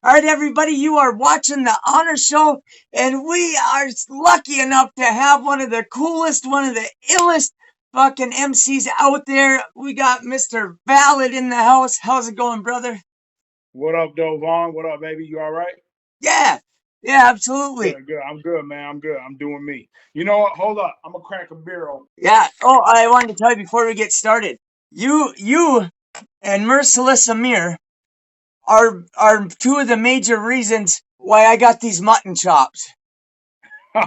All right, everybody, you are watching the Honor Show, and we are lucky enough to have one of the coolest, one of the illest fucking MCs out there. We got Mr. Valid in the house. How's it going, brother? What up, Dovon? What up, baby? You all right? Yeah, yeah, absolutely. Good, good. I'm good, man. I'm good. I'm doing me. You know what? Hold up. I'm gonna crack a beer open. Yeah. Oh, I wanted to tell you before we get started. You, and Merciless Amir are two of the major reasons why I got these mutton chops. For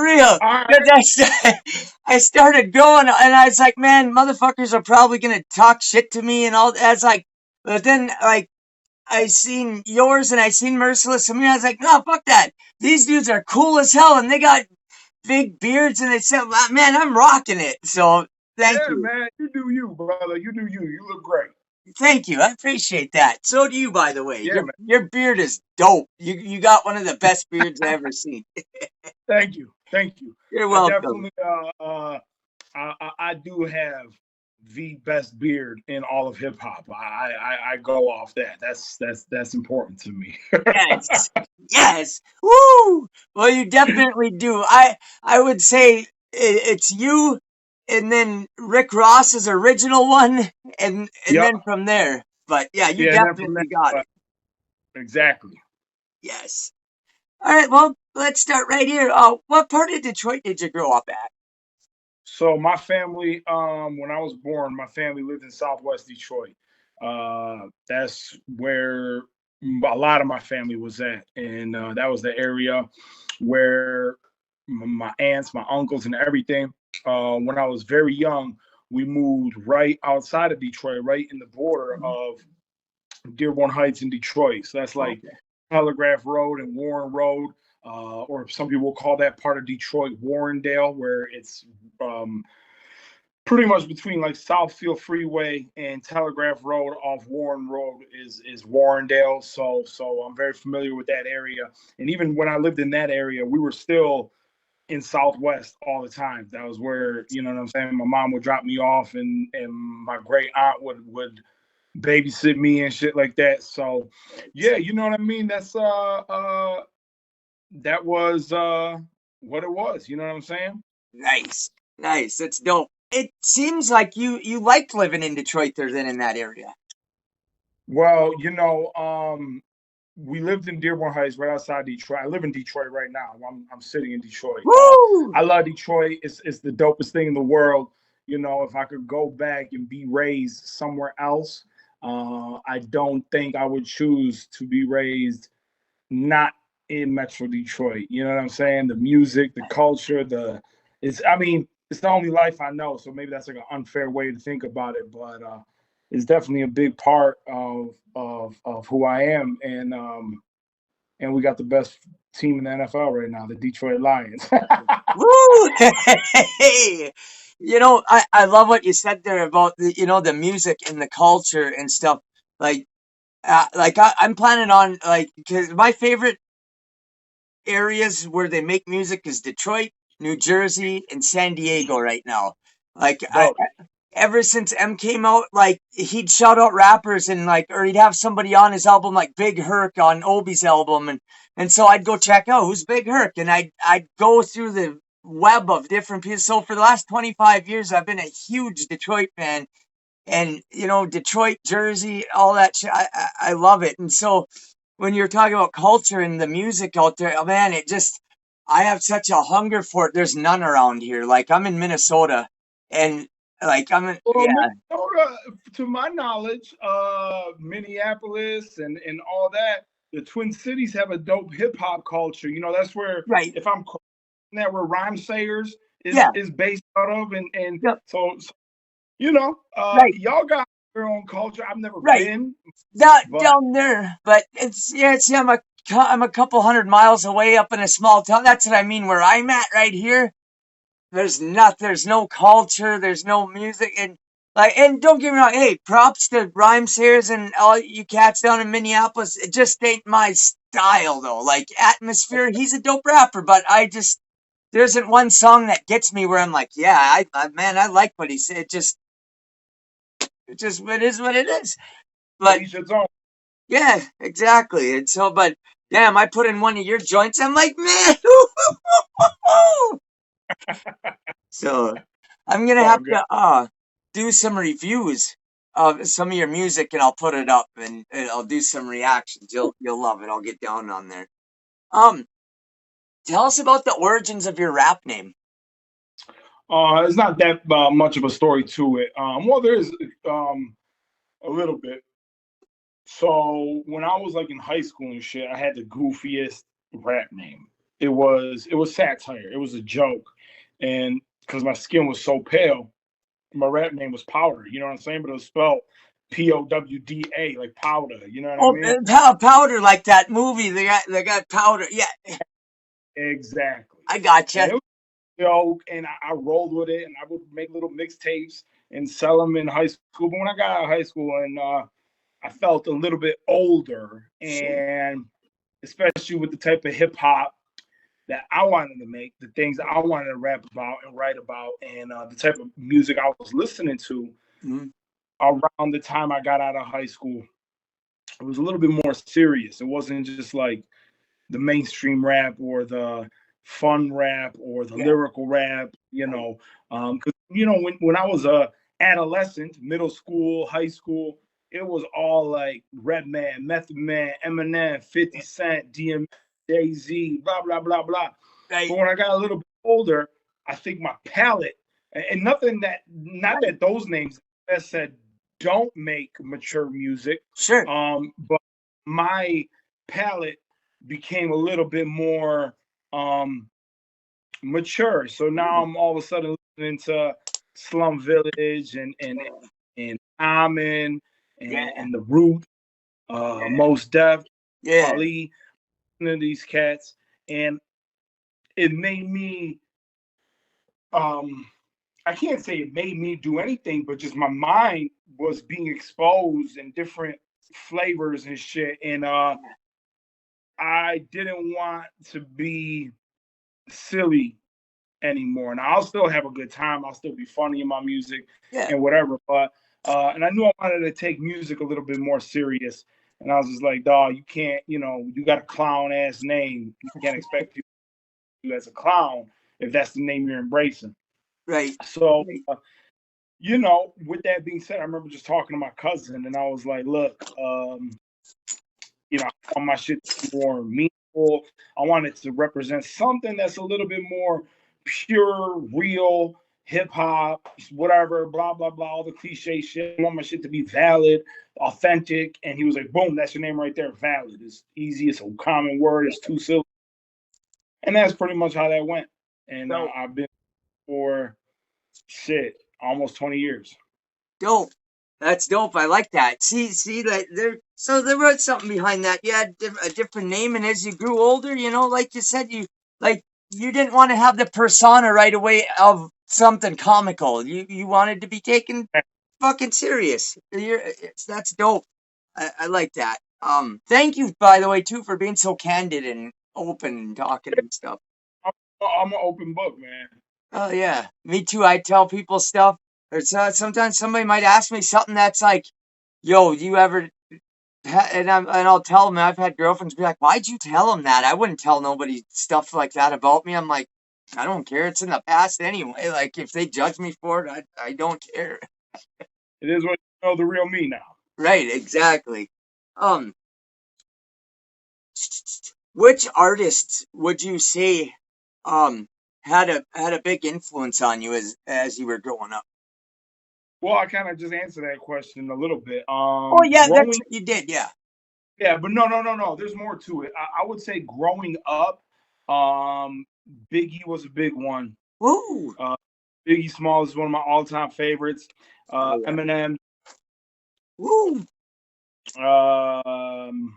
real. All right. 'Cause I started going and I was like, man, motherfuckers are probably gonna talk shit to me and all that. It's like, but then like I seen yours and I seen Merciless and me. I was like, no, fuck that. These dudes are cool as hell and they got big beards and they said, man, I'm rocking it. So thank Yeah, you. man. You do you, brother. You do you. You look great. Thank you. I appreciate that. So do you, by the way. Yeah, Your man. your beard is dope. You got one of the best beards I ever seen. Thank you. Thank you. You're I welcome. definitely I do have the best beard in all of hip hop. I go off that. That's important to me. Yes. Yes. Woo! Well, you definitely do. I would say it's you and then Rick Ross's original one and Yep. then from there. But yeah, you Yeah, and then from there, definitely got it. exactly. Yes. All right, well, let's start right here. What part of Detroit did you grow up at? So my family, when I was born, my family lived in Southwest Detroit. That's where a lot of my family was at, and that was the area where my aunts, my uncles, and everything. When I was very young, we moved right outside of Detroit, right in the border Mhm. of Dearborn Heights in Detroit. So that's like Okay. Telegraph Road and Warren Road, or some people call that part of Detroit Warrendale, where it's um, pretty much between like Southfield Freeway and Telegraph Road off Warren Road is Warrendale. So I'm very familiar with that area. And even when I lived in that area, we were still in Southwest all the time. That was where, you know what I'm saying, my mom would drop me off and my great aunt would babysit me and shit like that. So yeah, you know what I mean? That was what it was, you know what I'm saying? Nice. Nice. That's dope. It seems like you liked living in Detroit there then in that area. Well, we lived in Dearborn Heights, right outside Detroit. I live in Detroit right now. I'm sitting in Detroit. Woo! I love Detroit. It's the dopest thing in the world. You know, if I could go back and be raised somewhere else, I don't think I would choose to be raised not in Metro Detroit. You know what I'm saying? The music, the culture, it's the only life I know. So maybe that's like an unfair way to think about it, but it's definitely a big part of who I am, and we got the best team in the NFL right now, the Detroit Lions. Woo! Hey! I love what you said there about the music and the culture and stuff. Like, I'm planning on, like, because my favorite areas where they make music is Detroit, New Jersey, and San Diego right now. Like, Dope. ever since M came out, like, he'd shout out rappers and, like, or he'd have somebody on his album, like Big Herc on Obi's album. And so I'd go check out who's Big Herc. And I'd go through the web of different people. So for the last 25 years, I've been a huge Detroit fan. And, Detroit, Jersey, all that shit, I love it. And so when you're talking about culture and the music out there, oh man, I have such a hunger for it. There's none around here. Like, I'm in Minnesota and like, Well, yeah, Minnesota, to my knowledge, Minneapolis and all that, the Twin Cities have a dope hip hop culture. You know, that's where, right. if I'm correct, that where Rhyme Sayers Yeah, is based out of, and yep, so right, y'all got your own culture. I've never right. been, Not but down there, but I'm a couple hundred miles away up in a small town. That's what I mean. Where I'm at right here, there's no culture, there's no music, and don't get me wrong, hey, props to Rhyme Sayers and all you cats down in Minneapolis. It just ain't my style though. Like Atmosphere, he's a dope rapper, but there isn't one song that gets me where I'm like, yeah, man, I like what he said. It just it is what it is. But each its own. yeah, exactly. And so, but damn, I put in one of your joints. I'm like, man. So I'm gonna Oh, have good. to do some reviews of some of your music, and I'll put it up, and I'll do some reactions. You'll love it. I'll get down on there. Um, Tell us about the origins of your rap name. It's not that much of a story to it. Well, there is a little bit. So when I was like in high school and shit, I had the goofiest rap name. It was satire. It was a joke, and because my skin was so pale, my rap name was Powder. You know what I'm saying? But it was spelled Powda, like powder. You know what I Oh, mean? powder, like that movie. They got powder. Yeah, Exactly. I gotcha. And it was a joke, and I rolled with it, and I would make little mixtapes and sell them in high school. But when I got out of high school and I felt a little bit older, Sure. and especially with the type of hip hop that I wanted to make, the things I wanted to rap about and write about, and the type of music I was listening to Mhm. around the time I got out of high school, it was a little bit more serious. It wasn't just like the mainstream rap or the fun rap or the Yeah. lyrical rap, because when I was a adolescent, middle school, high school, it was all like Redman, Method Man, Eminem, 50 Cent, DM, Jay Z, blah blah blah blah. Right. But when I got a little bit older, I think my palette and nothing that not Right. that those names that said don't make mature music, Sure. but my palette became a little bit more mature. So now I'm all of a sudden listening to Slum Village and Common Yeah. and the Root, Most Def, Yeah. Ali, these cats, and it made me I can't say it made me do anything, but just my mind was being exposed in different flavors and shit. And I didn't want to be silly anymore. And I'll still have a good time. I'll still be funny in my music Yeah. and whatever. But and I knew I wanted to take music a little bit more serious. And I was just like, dog, you can't, you got a clown ass name. You can't expect people to you as a clown if that's the name you're embracing. Right. So Right. with that being said, I remember just talking to my cousin and I was like, look, I want my shit to be more meaningful. I want it to represent something that's a little bit more pure, real, hip hop, whatever, blah, blah, blah, all the cliche shit. I want my shit to be valid, authentic. And he was like, boom, that's your name right there. Valid. It's easy. It's a common word. It's too simple. And that's pretty much how that went. And So I've been for shit, almost 20 years. dope. That's dope. I like that. See that there was something behind that. You had a different name, and as you grew older, like you said, you didn't want to have the persona right away of something comical. You wanted to be taken fucking serious. That's dope. I like that. Thank you, by the way, too, for being so candid and open and talking and stuff. I'm an open book, man. Oh yeah, me too. I tell people stuff. Or sometimes somebody might ask me something that's like, "Yo, you ever?" And I'll tell them. I've had girlfriends be like, "Why'd you tell them that?" I wouldn't tell nobody stuff like that about me. I'm like, I don't care. It's in the past anyway. Like if they judge me for it, I don't care. It is what the real me now. Right? Exactly. Um, which artists would you say had a big influence on you as you were growing up? Well, I kind of just answered that question a little bit. Oh yeah, that's Growing, what you did. Yeah. yeah, but no, no, no, no. There's more to it. I would say growing up, um, Biggie was a big one. Woo. Uh, Biggie Smalls is one of my all-time favorites. Oh yeah. Eminem. Woo. Um,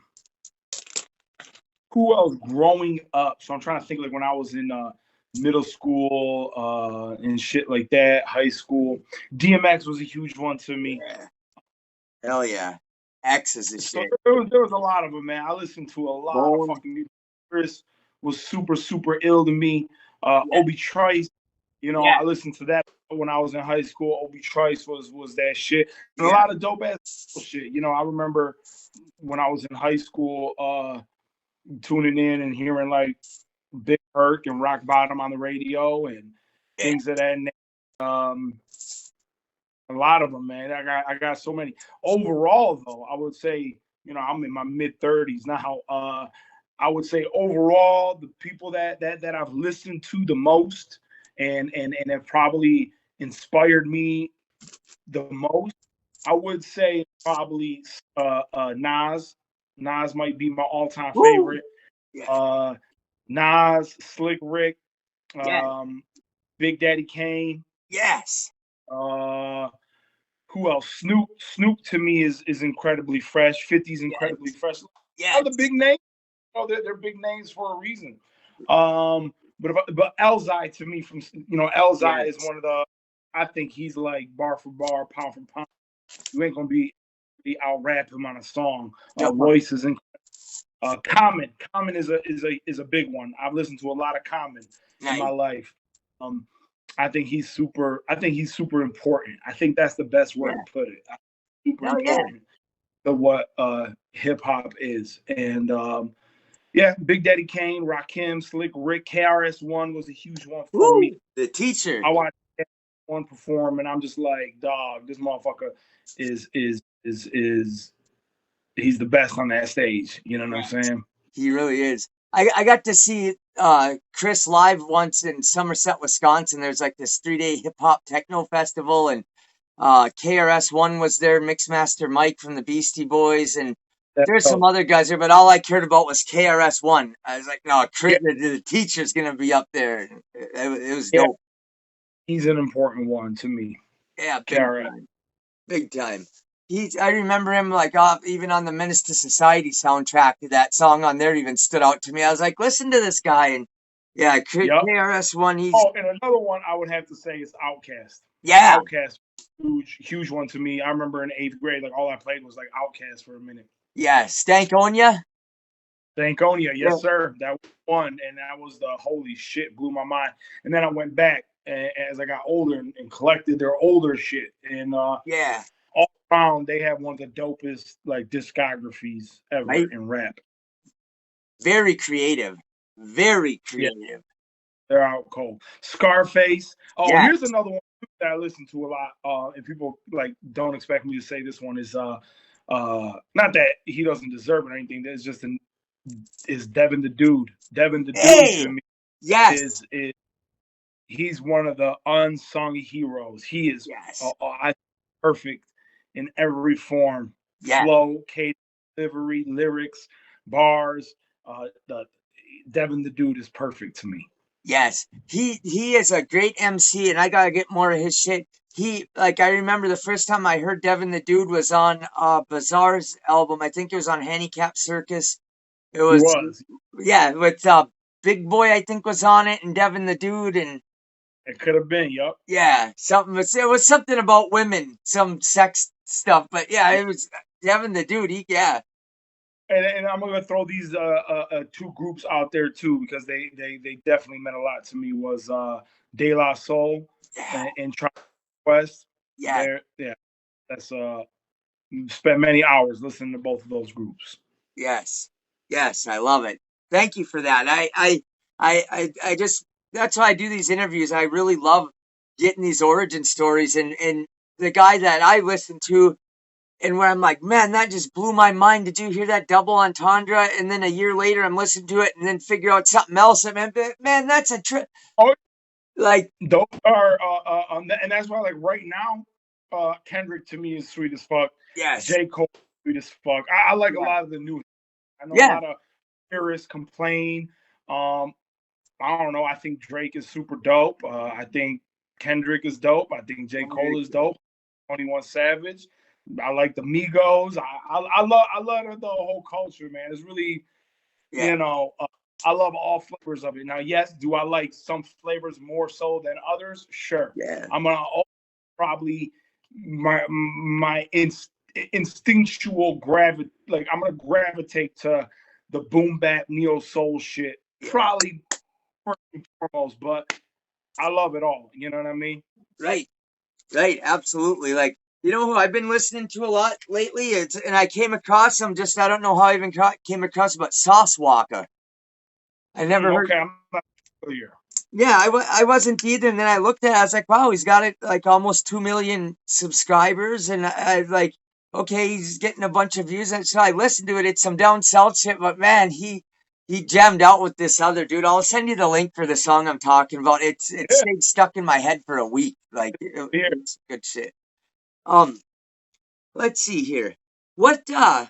who else? Growing up, so I'm trying to think like when I was in middle school and shit like that, high school. DMX was a huge one to me. Yeah. Hell yeah. X is the So shit. there was a lot of them, man. I listened to a lot of Bone. fucking music. Chris was super, super ill to me. Yeah. Obi Trice, Yeah. I listened to that when I was in high school. Obi Trice was that shit, and a Yeah. lot of dope ass shit. You know, I remember when I was in high school, tuning in and hearing like Big Herc and Rock Bottom on the radio and Yeah. things of that nature. A lot of them, man. I got so many. Overall, though, I would say, you know, I'm in my mid-30s now. I would say overall, the people that I've listened to the most and have probably inspired me the most, I would say probably Nas. Nas might be my all-time Woo. favorite. Yeah. Nas, Slick Rick, Yeah. Big Daddy Kane. Yes. Uh, who else? Snoop to me is incredibly fresh. 50's incredibly fresh. Yes. All the big names, oh, they're big names for a reason. But Elzhi to me from Elzhi is one of the. I think he's like bar for bar, pound for pound. You ain't gonna be out rap him on a song. Voice is incredible. Common is a big one. I've listened to a lot of Common in my life. I think he's super important. I think that's the best word to put it. Super important to what hip hop is. And Big Daddy Kane, Rakim, Slick Rick, KRS-One was a huge one for me. The Teacher. I watched one perform and I'm just like, dog, this motherfucker is he's the best on that stage. You know what I'm saying? He really is. I got to see Chris live once in Somerset, Wisconsin. There's like this 3-day hip hop techno festival, and KRS-One was there, Mixmaster Mike from the Beastie Boys, and there's some other guys there, but all I cared about was KRS-One. I was like, no, the Teacher's gonna be up there. It was dope. He's an important one to me. Yeah, big time. I remember him like even on the Menace to Society soundtrack. That song on there even stood out to me. I was like, listen to this guy, and KRS-One. And another one I would have to say is Outkast. Yeah, Outkast, huge one to me. I remember in 8th grade, like all I played was like Outkast for a minute. Yeah, Stankonia. Stankonia, yes sir. That was one, and that was the holy shit, blew my mind. And then I went back as I got older and collected their older shit, and all around they have one of the dopest like discographies ever in rap. Very creative. Yeah. They're out cold. Scarface. Here's another one that I listen to a lot. And people like don't expect me to say this one is not that he doesn't deserve it or anything. There's just is Devin the Dude. Devin the Dude to me is he's one of the unsung heroes. He is perfect in every form. Flow, cadence, delivery, lyrics, bars. Devin the Dude is perfect to me. Yes, he is a great MC, and I gotta get more of his shit. I remember the first time I heard Devin the Dude was on Bizarre's album. I think it was on Handicap Circus. It was. With Big Boy, I think, was on it, and Devin the Dude, and it could have been, yup. Yeah, it was something about women, some sex stuff, but it was Devin the Dude. And I'm gonna throw these two groups out there too because they definitely meant a lot to me. Was De La Soul and Tribe Quest. That's spent many hours listening to both of those groups. Yes, I love it. Thank you for that. I just that's why I do these interviews. I really love getting these origin stories, and the guy that I listen to. And where I'm like, man, that just blew my mind. Did you hear that double entendre? And then a year later, I'm listening to it and then figure out something else. I mean, man, that's a trip. Like those are, and that's why, like right now, Kendrick to me is sweet as fuck. Yes. J. Cole sweet as fuck. I like a lot of the new. I know a lot of theorists complain. I don't know. I think Drake is super dope. I think Kendrick is dope. I think J. Cole is dope. 21 Savage. I like the Migos. I love the whole culture, man. It's really, I love all flavors of it. Now, yes, do I like some flavors more so than others? Sure. Yeah. I'm gonna probably my instinctual gravity. Like I'm gonna gravitate to the boom bap neo soul shit. Probably first and foremost, but I love it all. You know what I mean? Right. Right. Absolutely. Like, you know who I've been listening to a lot lately? And I came across him just, I don't know how I even came across him, but Sauce Walker. I never heard. Okay, I'm not familiar. Yeah, I wasn't either. And then I looked at it, I was like, wow, he's got it like almost 2 million subscribers. And I like, okay, he's getting a bunch of views. And so I listened to it. It's some down south shit, but man, he jammed out with this other dude. I'll send you the link for the song I'm talking about. It Yeah, stayed stuck in my head for a week. Like yeah. it's good shit. Um, let's see here. What at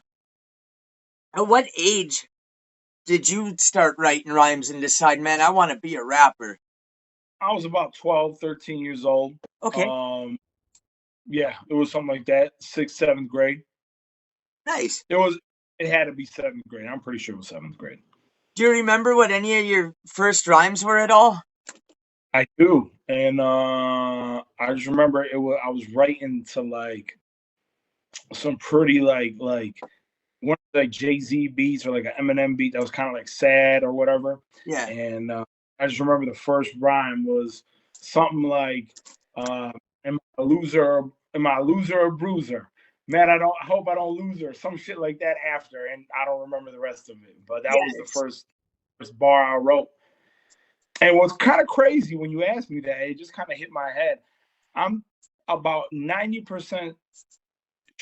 what age did you start writing rhymes and decide, man, I want to be a rapper? I was about 12, 13 years old. Okay, Um, yeah, it was something like that. Sixth, seventh grade. nice. It was. It had to be seventh grade. I'm pretty sure it was seventh grade. Do you remember what any of your first rhymes were at all? I do, and I just remember it was. I was writing to like some pretty like one of like Jay-Z beats or like an Eminem beat that was kind of like sad or whatever. Yeah. And I just remember the first rhyme was something like, "Am I a loser? Am I a loser or bruiser? Man, I hope I don't lose her." Some shit like that after, and I don't remember the rest of it. But that was the Yes. first bar I wrote. And what's kind of crazy when you asked me that, it just kind of hit my head. I'm about 90%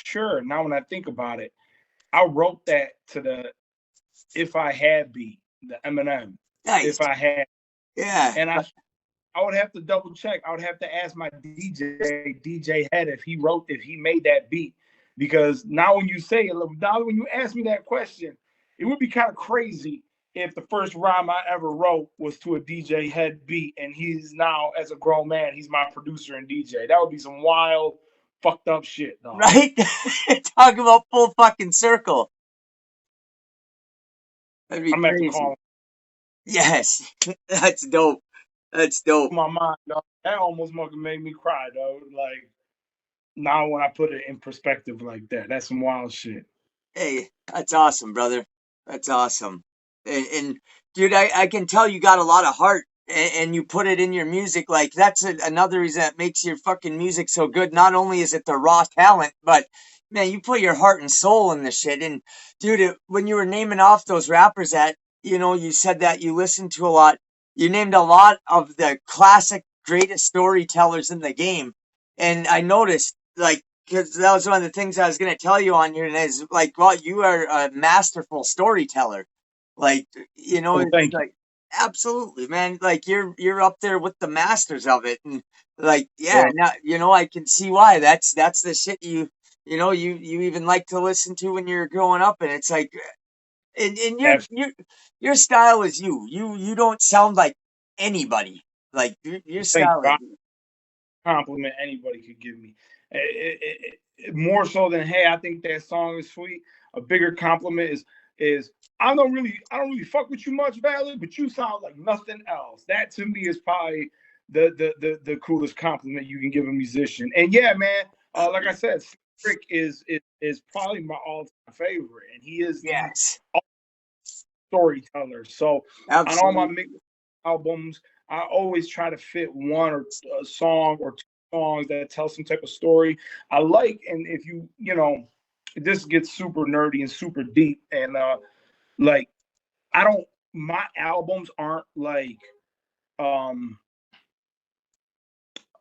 sure now when I think about it, I wrote that to the If I Had beat, the Eminem. Nice. If I had, Yeah. and I would have to double check. I would have to ask my DJ Head if he made that beat, because now when you say it, now when you ask me that question, it would be kind of crazy if the first rhyme I ever wrote was to a DJ Head beat, and he's now as a grown man, he's my producer and DJ. That would be some wild, fucked up shit, dog. Right? Talk about full fucking circle. That'd be I'm gonna have to crazy. call Yes. That's dope. That's dope. my mind, dog. That almost fucking made me cry, though. Like now when I put it in perspective like that, that's some wild shit. Hey, that's awesome, brother. That's awesome. And dude, I can tell you got a lot of heart and you put it in your music. Like, that's another reason that makes your fucking music so good. Not only is it the raw talent, but man, you put your heart and soul in the shit. And dude, when you were naming off those rappers that, you said that you listened to a lot, you named a lot of the classic greatest storytellers in the game. And I noticed, like, because that was one of the things I was going to tell you on here, and is like, well, you are a masterful storyteller. Like, Oh, it's thank you. like absolutely, man. Like you're up there with the masters of it, and like, yeah, Well, now I can see why. That's the shit you even like to listen to when you're growing up, and it's like, and your style is you. You don't sound like anybody. Like your thank style you. is I compliment anybody could give me. More so than hey, I think that song is sweet. A bigger compliment is I don't really fuck with you much, Valley, but you sound like nothing else. That to me is probably the coolest compliment you can give a musician. And yeah, man, like I said, Rick is probably my all time favorite, and he is the yes, storyteller. So on all my absolutely. mix albums, I always try to fit one or a song or two songs that tell some type of story. I like, and if this gets super nerdy and super deep, and like I don't, my albums aren't like um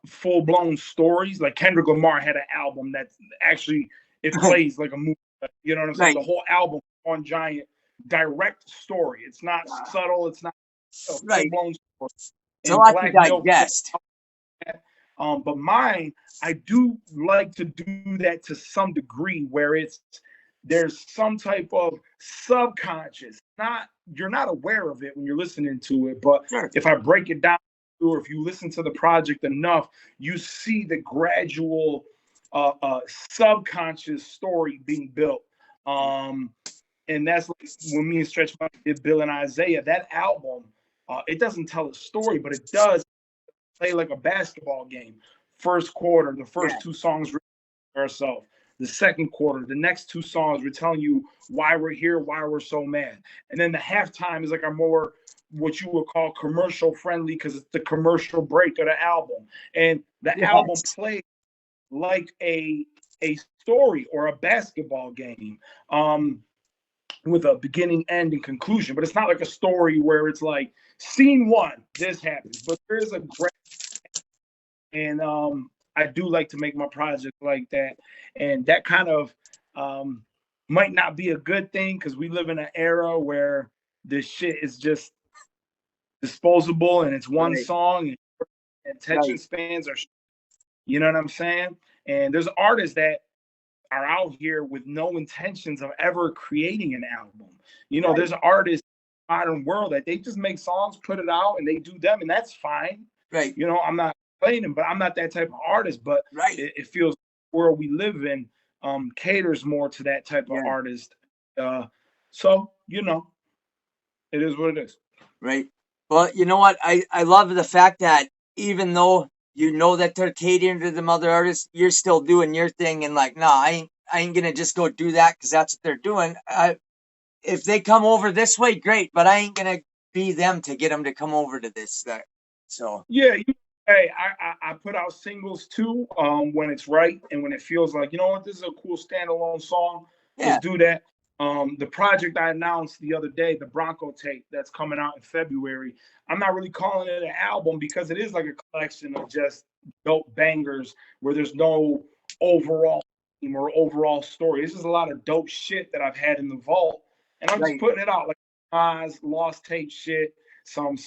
full blown stories. Like Kendrick Lamar had an album that actually it plays like a movie. You know what I'm saying? Right, The whole album on Giant direct story. It's not subtle. It's not a full right. blown story. It's a And lot to Black Milk, digest. but mine, I do like to do that to some degree, where there's some type of subconscious. Not You're not aware of it when you're listening to it, but Sure. if I break it down, or if you listen to the project enough, you see the gradual subconscious story being built. Um, and that's like when me and Stretch did Bill and Isaiah. That album, it doesn't tell a story, but it does play like a basketball game. First quarter, the Yeah. first two songs herself. the second quarter, the next two songs, we're telling you why we're here, why we're so mad. And then the halftime is like a more what you would call commercial friendly because it's the commercial break of the album. And the album Yes. plays like a story or a basketball game. With a beginning, end, and conclusion, but it's not like a story where it's like scene one, this happens, but there is a great, and I do like to make my project like that, and that kind of might not be a good thing because we live in an era where this shit is just disposable and it's one Right. song and attention Right. spans are, you know what I'm saying? And there's artists that are out here with no intentions of ever creating an album. You know, Right. there's artists in the modern world that they just make songs, put it out, and they do them, and that's fine. Right. You know, I'm not complaining, but I'm not that type of artist. But Right. it feels the world we live in caters more to that type of Yeah. artist. So you know, it is what it is. Right. Well, you know what? I love the fact that even though you know that they're catering to them other artists, you're still doing your thing and like, no, I ain't gonna just go do that because that's what they're doing. If they come over this way, great, but I ain't gonna be them to get them to come over to this. That so Yeah, hey, I put out singles too when it's right and when it feels like, you know what, this is a cool standalone song. yeah, Let's do that. The project I announced the other day, the Bronco tape that's coming out in February, I'm not really calling it an album because it is like a collection of just dope bangers where there's no overall theme or overall story. This is a lot of dope shit that I've had in the vault, and I'm just right, putting it out like Oz, lost tape shit, some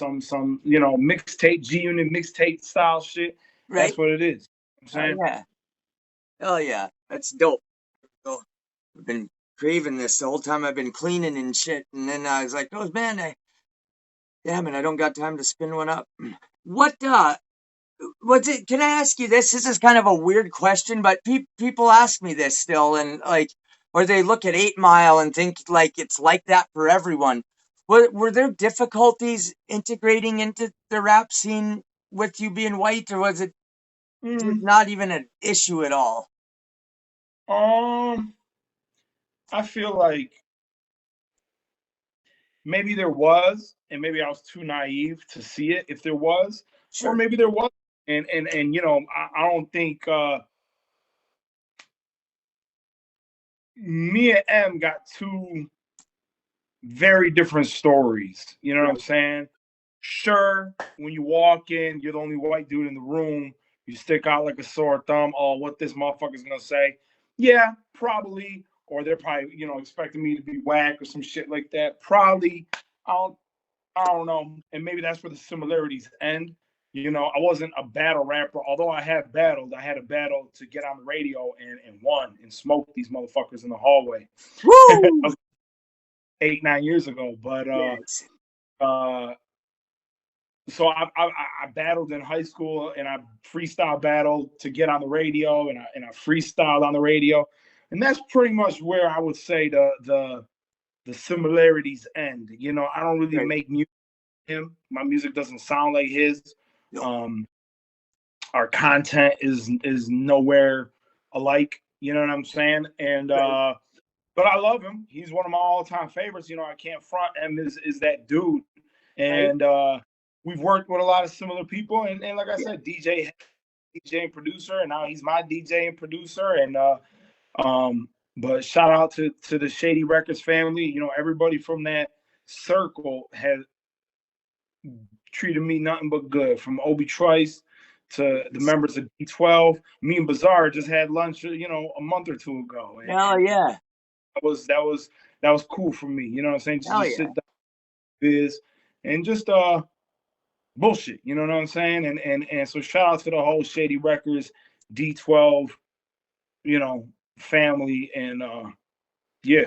you know, mixtape, G Unit mixtape style shit. right. That's what it is. I'm Oh saying. yeah, oh yeah, that's dope. So, I've been craving this the whole time I've been cleaning and shit, and then I was like, oh man, damn it, I don't got time to spin one up. What what's it? Can I ask you this? This is kind of a weird question, but people ask me this still, and like, or they look at 8 Mile and think like it's like that for everyone. Were there difficulties integrating into the rap scene with you being white, or was it Mm, not even an issue at all? um, I feel like maybe there was, and maybe I was too naive to see it if there was, or Sure. maybe there was. And you know, I don't think me and M got two very different stories. You know what I'm Right. saying? Sure, when you walk in, you're the only white dude in the room. You stick out like a sore thumb. Oh, what this motherfucker's gonna say? Yeah, probably. Or they're probably, you know, expecting me to be whack or some shit like that. Probably. I don't, I don't know. And maybe that's where the similarities end. You know, I wasn't a battle rapper, although I have battled. I had a battle to get on the radio and won and smoked these motherfuckers in the hallway. That Woo! was 8, 9 years ago. But Yes. uh, so I battled in high school and I freestyle battled to get on the radio and I freestyled on the radio, and that's pretty much where I would say the similarities end. You know, I don't really Right. make music with him. My music doesn't sound like his. No. Um, our content is nowhere alike. You know what I'm saying? And Right. but I love him. He's one of my all time favorites. You know, I can't front him is that dude. Right. And we've worked with a lot of similar people. And like I Yeah. said, DJ and producer, and now he's my DJ and producer. And but shout out to the Shady Records family. You know, everybody from that circle has treated me nothing but good. From Obi Trice to the Yes. members of D12. Me and Bazaar just had lunch, you know, a month or two ago, Hell and yeah. that was cool for me. You know what I'm saying? Hell Just yeah. sit down, biz, and just bullshit. You know what I'm saying? And so shout out to the whole Shady Records, D12, you know, family, and yeah.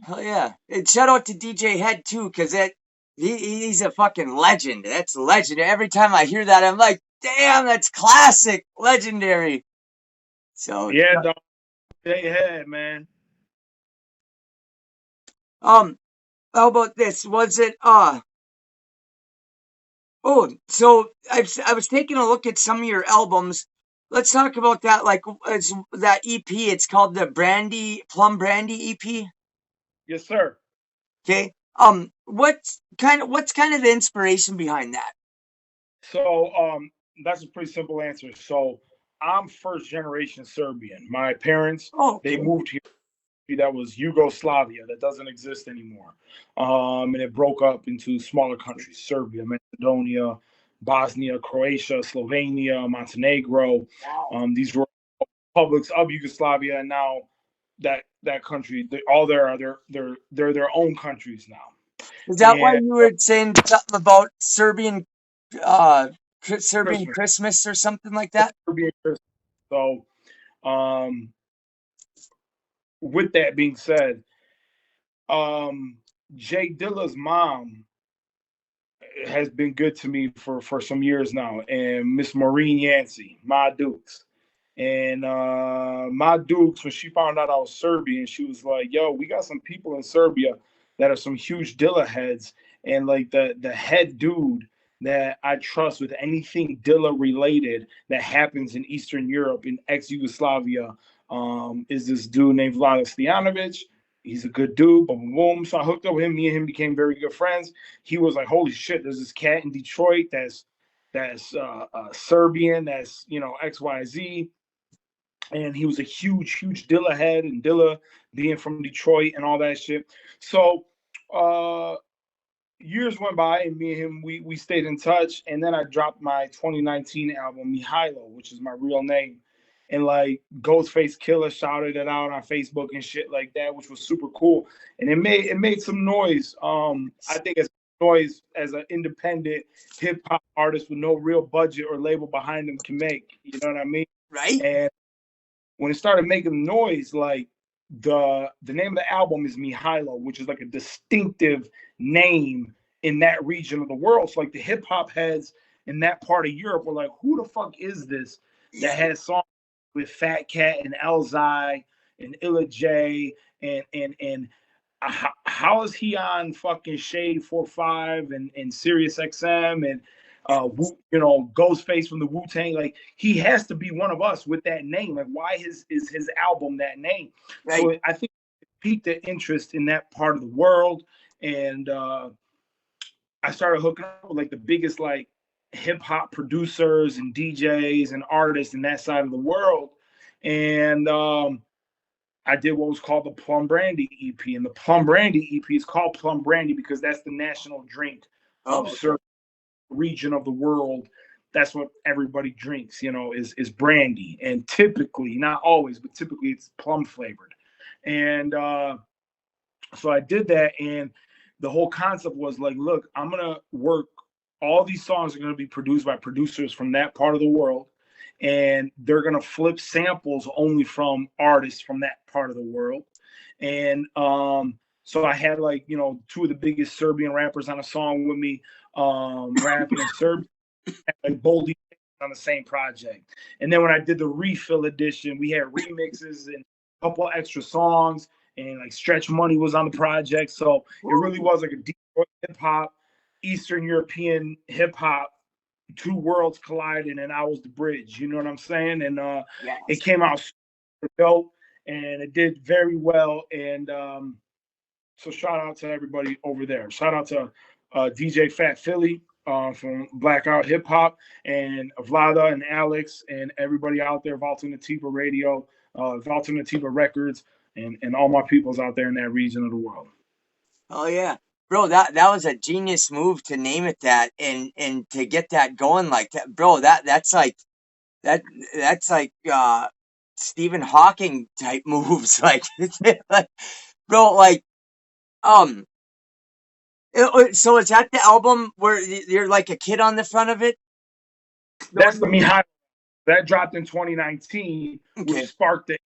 Hell yeah. And shout out to DJ Head too, because he's a fucking legend. That's legendary. Every time I hear that, I'm like, damn, that's classic, legendary. So, Yeah, dog. Stay ahead, man. um, how about this? Was it oh, so I was taking a look at some of your albums. let's talk about that. Like, it's that EP. It's called the Plum Brandy EP. Yes, sir. Okay. What's kind of the inspiration behind that? So that's a pretty simple answer. So I'm first generation Serbian. My parents, Oh, they okay. moved here. That was Yugoslavia, that doesn't exist anymore. And it broke up into smaller countries: Serbia, Macedonia, Bosnia, Croatia, Slovenia, Montenegro. Wow. These were republics of Yugoslavia, and now that country, all there are they're their own countries now. Is that why And you were saying something about uh, Serbian Christmas, Christmas or something like that? Serbian Christmas. So, um, with that being said, Jay Dilla's mom has been good to me for some years now, and Miss Maureen Yancey, Ma Dukes. And Ma Dukes, when she found out I was Serbian, she was like, "Yo, we got some people in Serbia that are some huge Dilla heads, and like the head dude that I trust with anything Dilla related that happens in Eastern Europe, in ex-Yugoslavia, is this dude named Vlada Stojanovic. He's a good dude, boom, boom, boom." So I hooked up with him. Me and him became very good friends. He was like, "Holy shit, there's this cat in Detroit that's Serbian, that's XYZ." And he was a huge Dilla head, and Dilla being from Detroit and all that shit. So uh, years went by, and me and him we stayed in touch. And then I dropped my 2019 album Mihailo, which is my real name. And like Ghostface Killer shouted it out on Facebook and shit like that, which was super cool. And it made some noise. I think it's noise as an independent hip hop artist with no real budget or label behind them can make. You know what I mean? Right? And when it started making noise, like the name of the album is Mihailo, which is like a distinctive name in that region of the world. So like the hip hop heads in that part of Europe were like, "Who the fuck is this Yeah. that has songs with Fat Cat and Elzai and Illa J and how is he on fucking Shade 45 and Sirius XM and Ghostface from the Wu Tang? Like he has to be one of us with that name. Like why is his album that name?" Right. So I think it piqued the interest in that part of the world, and I started hooking up with like the biggest like hip hop producers and DJs and artists in that side of the world, and I did what was called the Plum Brandy EP, and the Plum Brandy EP is called Plum Brandy because that's the national drink of Oh, certain region of the world. That's what everybody drinks, is brandy, and typically, not always, but typically, it's plum flavored. And so I did that, and the whole concept was like, look, I'm gonna work. All these songs are gonna be produced by producers from that part of the world, and they're gonna flip samples only from artists from that part of the world. And so I had like two of the biggest Serbian rappers on a song with me, rapping in Serbian, like Boldy on the same project. And then when I did the refill edition, we had remixes and a couple extra songs, and like Stretch Money was on the project. So it really was like a Detroit hip hop, Eastern European hip hop, two worlds colliding, and I was the bridge. You know what I'm saying? And it yes. came out super dope, and it did very well. And so shout out to everybody over there. Shout out to DJ Fat Philly from Blackout Hip Hop, and Vlada and Alex and everybody out there, Alternativa Radio, Alternativa Records, and all my peoples out there in that region of the world. Oh yeah. Bro, that was a genius move to name it that and to get that going like that. Bro, that that's like Stephen Hawking type moves. Like bro, like um so is that the album where you're like a kid on the front of it? That's the Mihai that dropped in 2019, which Okay, sparked it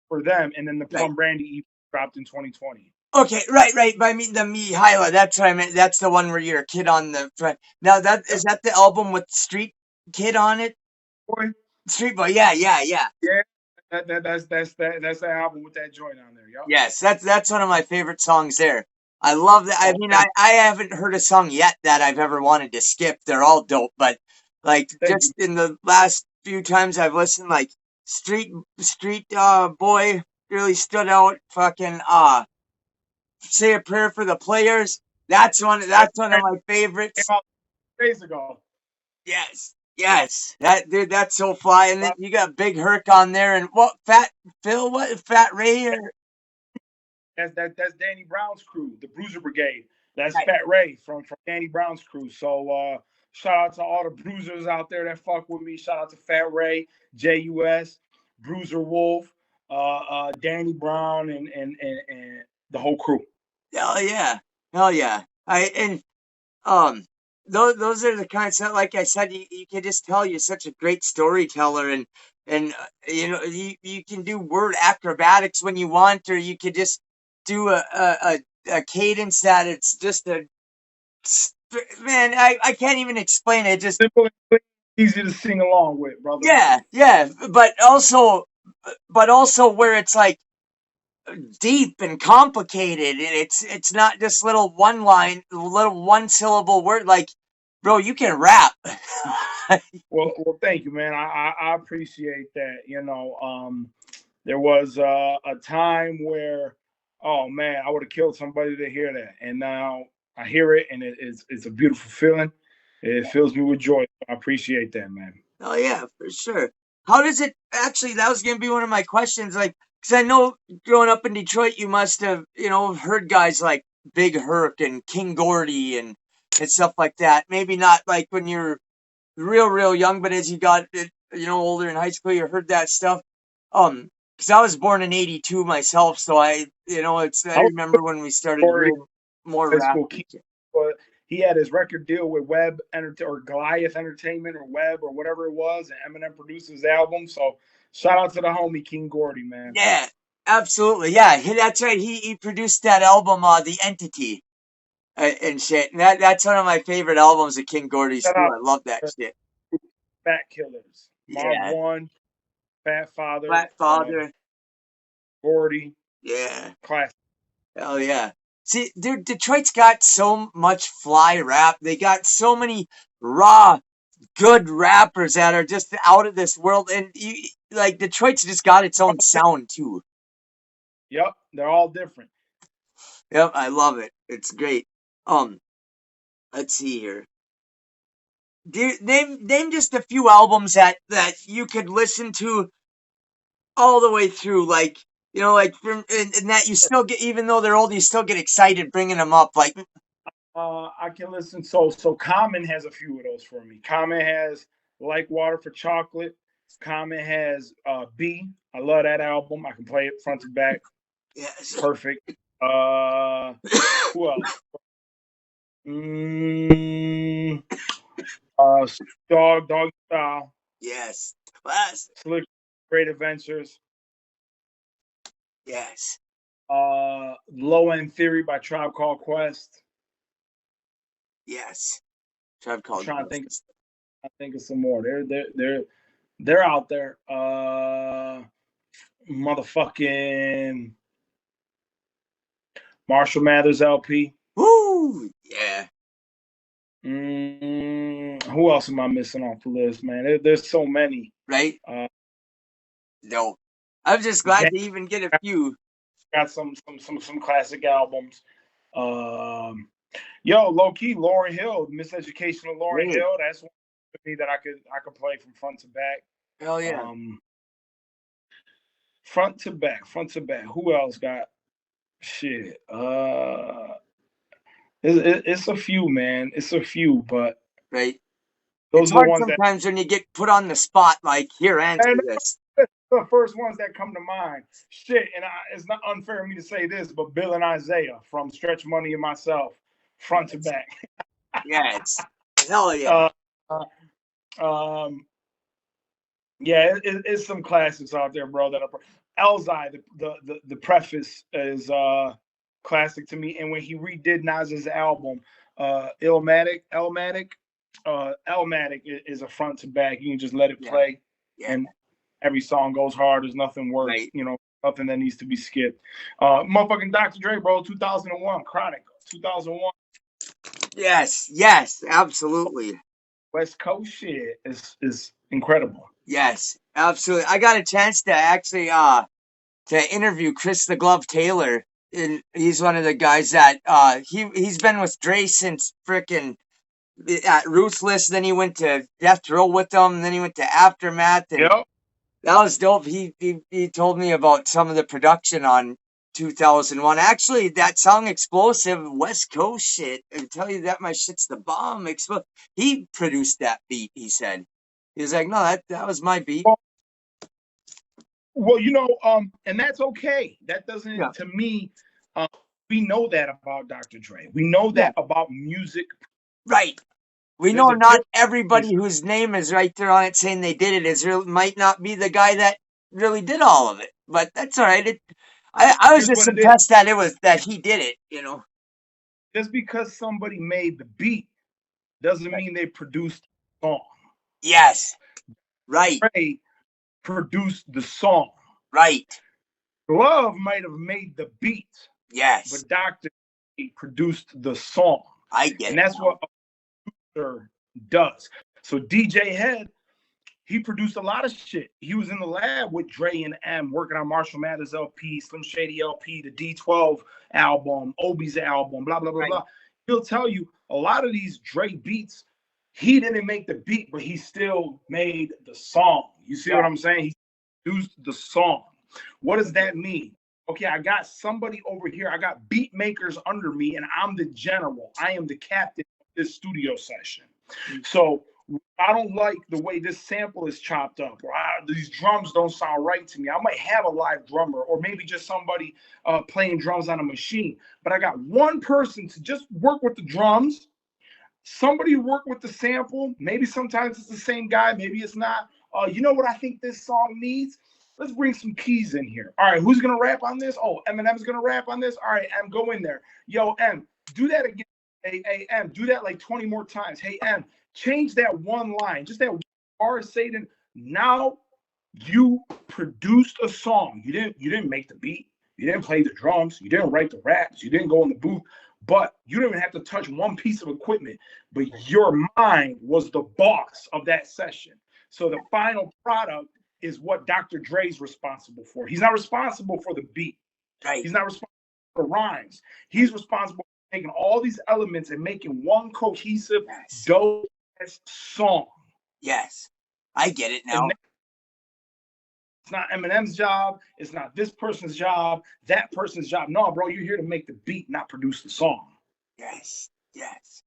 for them, and then the right. Plum Brandy EP dropped in 2020. Okay, right. But I mean the Mihaila, that's what I meant. That's the one where you're a kid on the front. Now Yep. is that the album with Street Kid on it? Boy, Street Boy, yeah. yeah, that's the album with that joint on there. Yep. Yes, that's one of my favorite songs there. I love that. I Oh, mean, I haven't heard a song yet that I've ever wanted to skip. They're all dope, but like thank you. just in the last few times I've listened, like Street Boy really stood out. Fucking Say a Prayer for the Players. That's one of my Came favorites. out days ago. Yes. Yes. That dude, that's so fly. And then you got Big Herc on there and what Fat Phil, what Fat Ray or That's Danny Brown's crew, the Bruiser Brigade. That's right. Fat Ray from Danny Brown's crew. So shout out to all the bruisers out there that fuck with me. Shout out to Fat Ray, JUS, Bruiser Wolf, Danny Brown, and the whole crew. Hell yeah. Hell yeah. Um those are the kinds of, like I said, you can just tell you're such a great storyteller, and you can do word acrobatics when you want, or you could just do a cadence that it's just a man, I can't even explain it. Just Simple and clean, easy to sing along with, brother. yeah, but also where it's like deep and complicated, and it's not just little one syllable word. Like, bro, you can rap. Well, thank you, man. I appreciate that. There was a time where, oh man, I would have killed somebody to hear that, and now I hear it, and it's a beautiful feeling. It fills me with joy. I appreciate that, man. Oh yeah, for sure. How does it actually? That was gonna be one of my questions. Like, because I know growing up in Detroit, you must have heard guys like Big Herc and King Gordy and stuff like that. Maybe not like when you're real young, but as you got older in high school, you heard that stuff. Because I was born in '82 myself, so I remember when we started hearing more high rap. school kid, but he had his record deal with or Goliath Entertainment or Web or whatever it was, and Eminem produced his album. So shout out to the homie King Gordy, man. Yeah, absolutely. Yeah, that's right. He produced that album, The Entity, and shit. And that's one of my favorite albums of King Gordy's Shout too. out I love that shit. Fat Killers, Mark Yeah, One, Fat Father, Fat Father. Gordy, Yeah, classic. hell yeah. See, dude, Detroit's got so much fly rap. They got so many raw, good rappers that are just out of this world, and like Detroit's just got its own sound too. Yep, they're all different. Yep, I love it. It's great. Um, let's see here. Name just a few albums that you could listen to all the way through, like like from and that you still get, even though they're old, you still get excited bringing them up. Like, I can listen. So Common has a few of those for me. Common has Like Water for Chocolate. Common has B. I love that album. I can play it front to back. yes, Perfect. Who else? Dog Style. yes, classic, Slick Great Adventures. yes, Low End Theory by Tribe Called Quest. yes. Tribe Called Trying to Quest. think of some more. They're out there. Motherfucking Marshall Mathers LP. Woo, yeah. Who else am I missing off the list, man? There's so many. Right? No, I'm just glad to even get a few. Got some classic albums. Low key, Lauryn Hill, Miseducation of Lauryn Hill. That's one for me that I could play from front to back. Hell yeah. Front to back. Who else got shit? It's a few, man. It's a few, but right. Those are the ones sometimes when you get put on the spot, like, here, answer this. The first ones that come to mind. Shit, and it's not unfair of me to say this, but Bill and Isaiah from Stretch Money and Myself, front to back. Yes. Hell yeah. Yeah, it's some classics out there, bro. That are Elzhi, the preface is classic to me. And when he redid Nas's album, Illmatic is a front to back. You can just let it play, and every song goes hard. There's nothing worth, nothing that needs to be skipped. Motherfucking Dr. Dre, bro, 2001, Chronic, 2001. Yes, absolutely. West Coast shit is incredible. Yes, absolutely. I got a chance to actually to interview Chris the Glove Taylor, and he's one of the guys that he's been with Dre since frickin' at Ruthless. Then he went to Death Row with them. Then he went to Aftermath, and Yep. that was dope. He told me about some of the production on 2001. Actually, that song "Explosive" West Coast shit. I tell you that my shit's the bomb. He produced that beat. He said he was like, no, that was my beat. Well, and that's okay. That doesn't, to me, we know that about Dr. Dre. We know that about music. Right. We know not everybody whose name is right there on it saying they did it might not be the guy that really did all of it. But that's all right. I was just impressed that it was that he did it, Just because somebody made the beat doesn't mean they produced the song. Yes. Right. Dre produced the song. Right. Glove might have made the beat. Yes. But Dr. Dre produced the song. I get it. And that's what a producer does. So DJ Head, he produced a lot of shit. He was in the lab with Dre and M working on Marshall Mathers LP, Slim Shady LP, the D12 album, Obi's album, blah, blah, blah, blah. He'll tell you a lot of these Dre beats, he didn't make the beat, but he still made the song. You see what I'm saying? He produced the song. What does that mean? Okay, I got somebody over here. I got beat makers under me, and I'm the general. I am the captain of this studio session. So I don't like the way this sample is chopped up, or these drums don't sound right to me. I might have a live drummer, or maybe just somebody playing drums on a machine. But I got one person to just work with the drums, somebody work with the sample. Maybe sometimes it's the same guy, maybe it's not. You know what I think this song needs? Let's bring some keys in here. All right, who's gonna rap on this? Oh, Eminem's gonna rap on this. All right, M, go in there. Yo, M, do that again. Hey, M, do that like 20 more times. Hey, M, change that one line, just that R Satan. Now you produced a song. You didn't make the beat. You didn't play the drums. You didn't write the raps. You didn't go in the booth. But you didn't even have to touch one piece of equipment. But your mind was the boss of that session. So the final product is what Dr. Dre's responsible for. He's not responsible for the beat. Right. He's not responsible for rhymes. He's responsible for taking all these elements and making one cohesive, dope song. Yes. I get it now. It's not Eminem's job. It's not this person's job, that person's job. No, bro, you're here to make the beat, not produce the song. Yes. Yes.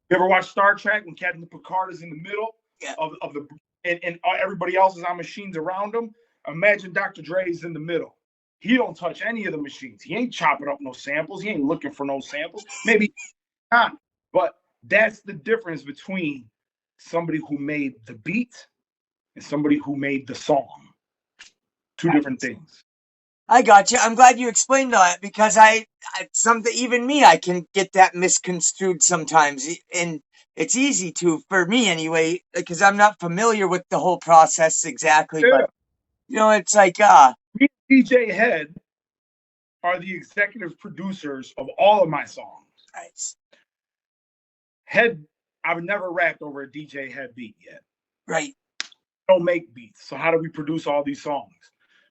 You ever watch Star Trek when Captain Picard is in the middle of the and everybody else is on machines around him? Imagine Dr. Dre's in the middle. He don't touch any of the machines. He ain't chopping up no samples. He ain't looking for no samples. Maybe not. But that's the difference between somebody who made the beat and somebody who made the song. Two different things. I got you. I'm glad you explained that because even me, I can get that misconstrued sometimes, and it's easy to, for me anyway, because I'm not familiar with the whole process exactly. Yeah. But it's like me and DJ Head are the executive producers of all of my songs. Nice. Head, I've never rapped over a DJ Head beat yet. Right. Don't make beats. So how do we produce all these songs?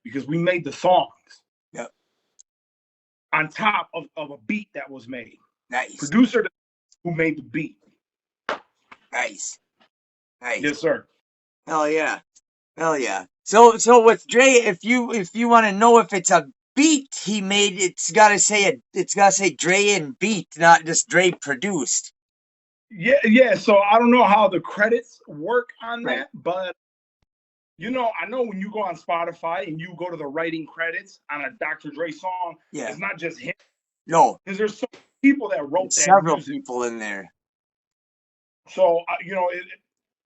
Because we made the songs. Yep. On top of a beat that was made. Nice. Producer who made the beat. Nice. Nice. Yes, sir. Hell yeah. Hell yeah. So with Dre, if you want to know if it's a beat he made, it's gotta say Dre and beat, not just Dre produced. Yeah. So I don't know how the credits work on that, but I know when you go on Spotify and you go to the writing credits on a Dr. Dre song, it's not just him. No. Because there's some people that wrote that several music. People in there. So,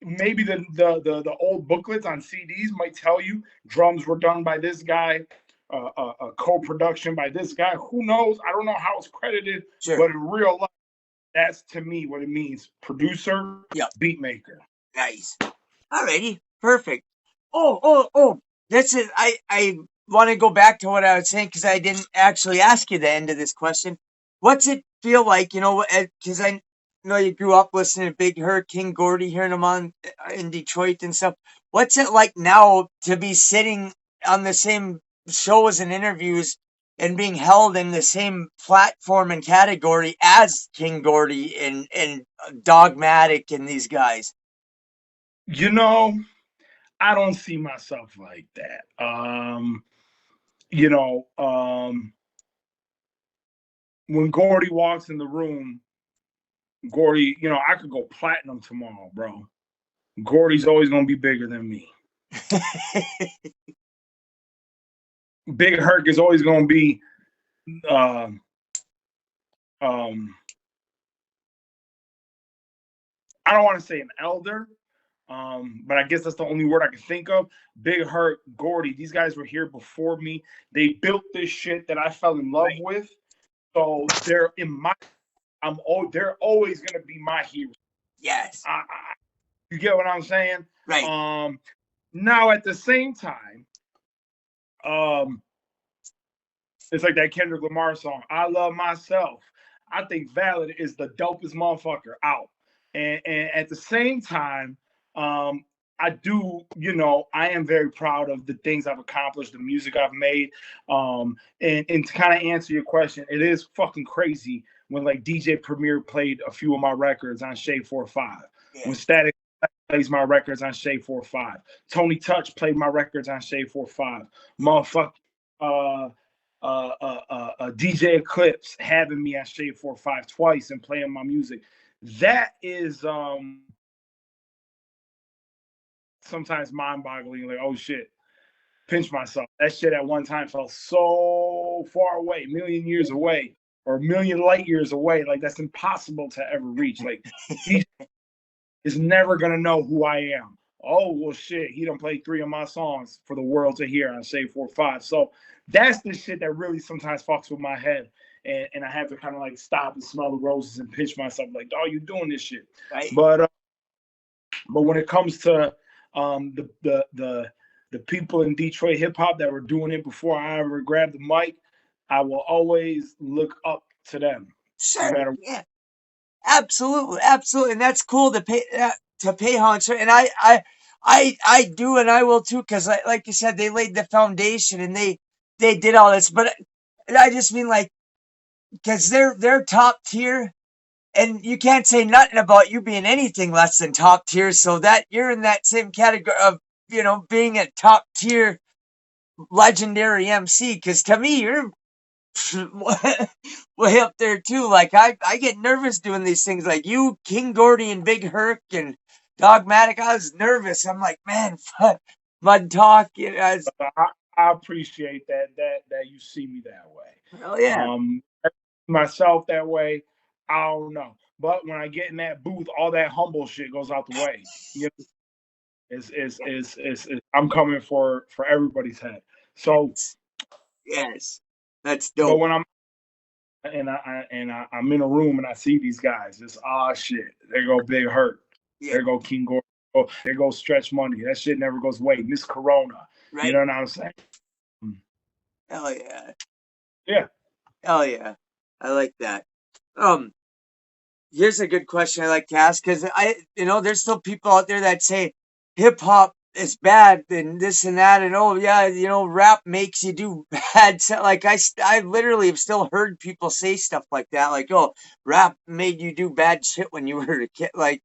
maybe the old booklets on CDs might tell you drums were done by this guy, a co-production by this guy. Who knows? I don't know how it's credited, but in real life, that's to me what it means. Producer, beat maker. Nice. Alrighty. Perfect. Oh. This is, I want to go back to what I was saying because I didn't actually ask you the end of this question. What's it feel like, because you grew up listening to Big Herc, King Gordy, hearing him on in Detroit and stuff. What's it like now to be sitting on the same shows and interviews and being held in the same platform and category as King Gordy and Dogmatic and these guys? You know, I don't see myself like that. You know, when Gordy walks in the room, Gordy, I could go platinum tomorrow, bro. Gordy's always gonna be bigger than me. Big Herc is always gonna be um I don't want to say an elder, but I guess that's the only word I can think of. Big Herc, Gordy, these guys were here before me. They built this shit that I fell in love with. So they're always gonna be my hero. Yes. You get what I'm saying? Right. Now at the same time, it's like that Kendrick Lamar song, I Love Myself. I think Valid is the dopest motherfucker out. And at the same time, I do, I am very proud of the things I've accomplished, the music I've made. And to kind of answer your question, it is fucking crazy when like DJ Premier played a few of my records on Shade 4-5. Yeah. When Static plays my records on Shade 4-5. Tony Touch played my records on Shade 4-5. Motherfucker, DJ Eclipse having me on Shade 4-5 twice and playing my music. That is sometimes mind-boggling. Like, oh shit, pinch myself. That shit at one time felt so far away, a million years away, or a million light years away. Like that's impossible to ever reach. Like he is never gonna know who I am. Oh well, shit, he done played 3 of my songs for the world to hear on Shade 4-5. So that's the shit that really sometimes fucks with my head. And I have to kind of like stop and smell the roses and pinch myself like, oh, you doing this shit. Right. But when it comes to the people in Detroit hip hop that were doing it before I ever grabbed the mic, I will always look up to them. Sure. No yeah. Absolutely. And that's cool to pay homage. And I do, and I will too, because like you said, they laid the foundation and they did all this. But I just mean like, because they're top tier, and you can't say nothing about you being anything less than top tier. So that you're in that same category of being a top tier legendary MC. Because to me, you're way up there too. Like I get nervous doing these things. Like you, King Gordy, and Big Herc, and Dogmatic. I was nervous. I'm like, man, Mud Talk. I appreciate that you see me that way. Hell yeah. Myself that way, I don't know. But when I get in that booth, all that humble shit goes out the way. I'm coming for everybody's head. So yes, that's dope. But when I'm in a room and I see these guys, it's shit. There go Big Herc. Yeah. There go King Gordy. Oh, there goes Stretch Money. That shit never goes away. Miss Corona. Right. You know what I'm saying? Hell yeah. Yeah. Hell yeah. I like that. Here's a good question I like to ask, because there's still people out there that say hip hop is bad and this and that, and oh yeah, rap makes you do bad. Like I literally have still heard people say stuff like that, like, oh, rap made you do bad shit when you were a kid. Like,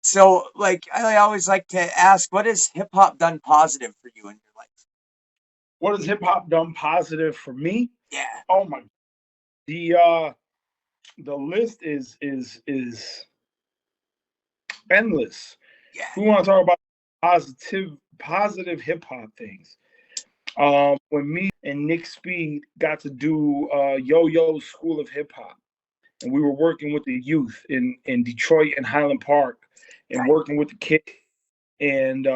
so like I always like to ask, what has hip hop done positive for you in your life? What has hip hop done positive for me? Yeah. Oh my. The list is endless. Yeah. We want to talk about positive hip hop things. When me and Nick Speed got to do Yo-Yo School of Hip Hop, and we were working with the youth in Detroit and Highland Park, and working with the kids and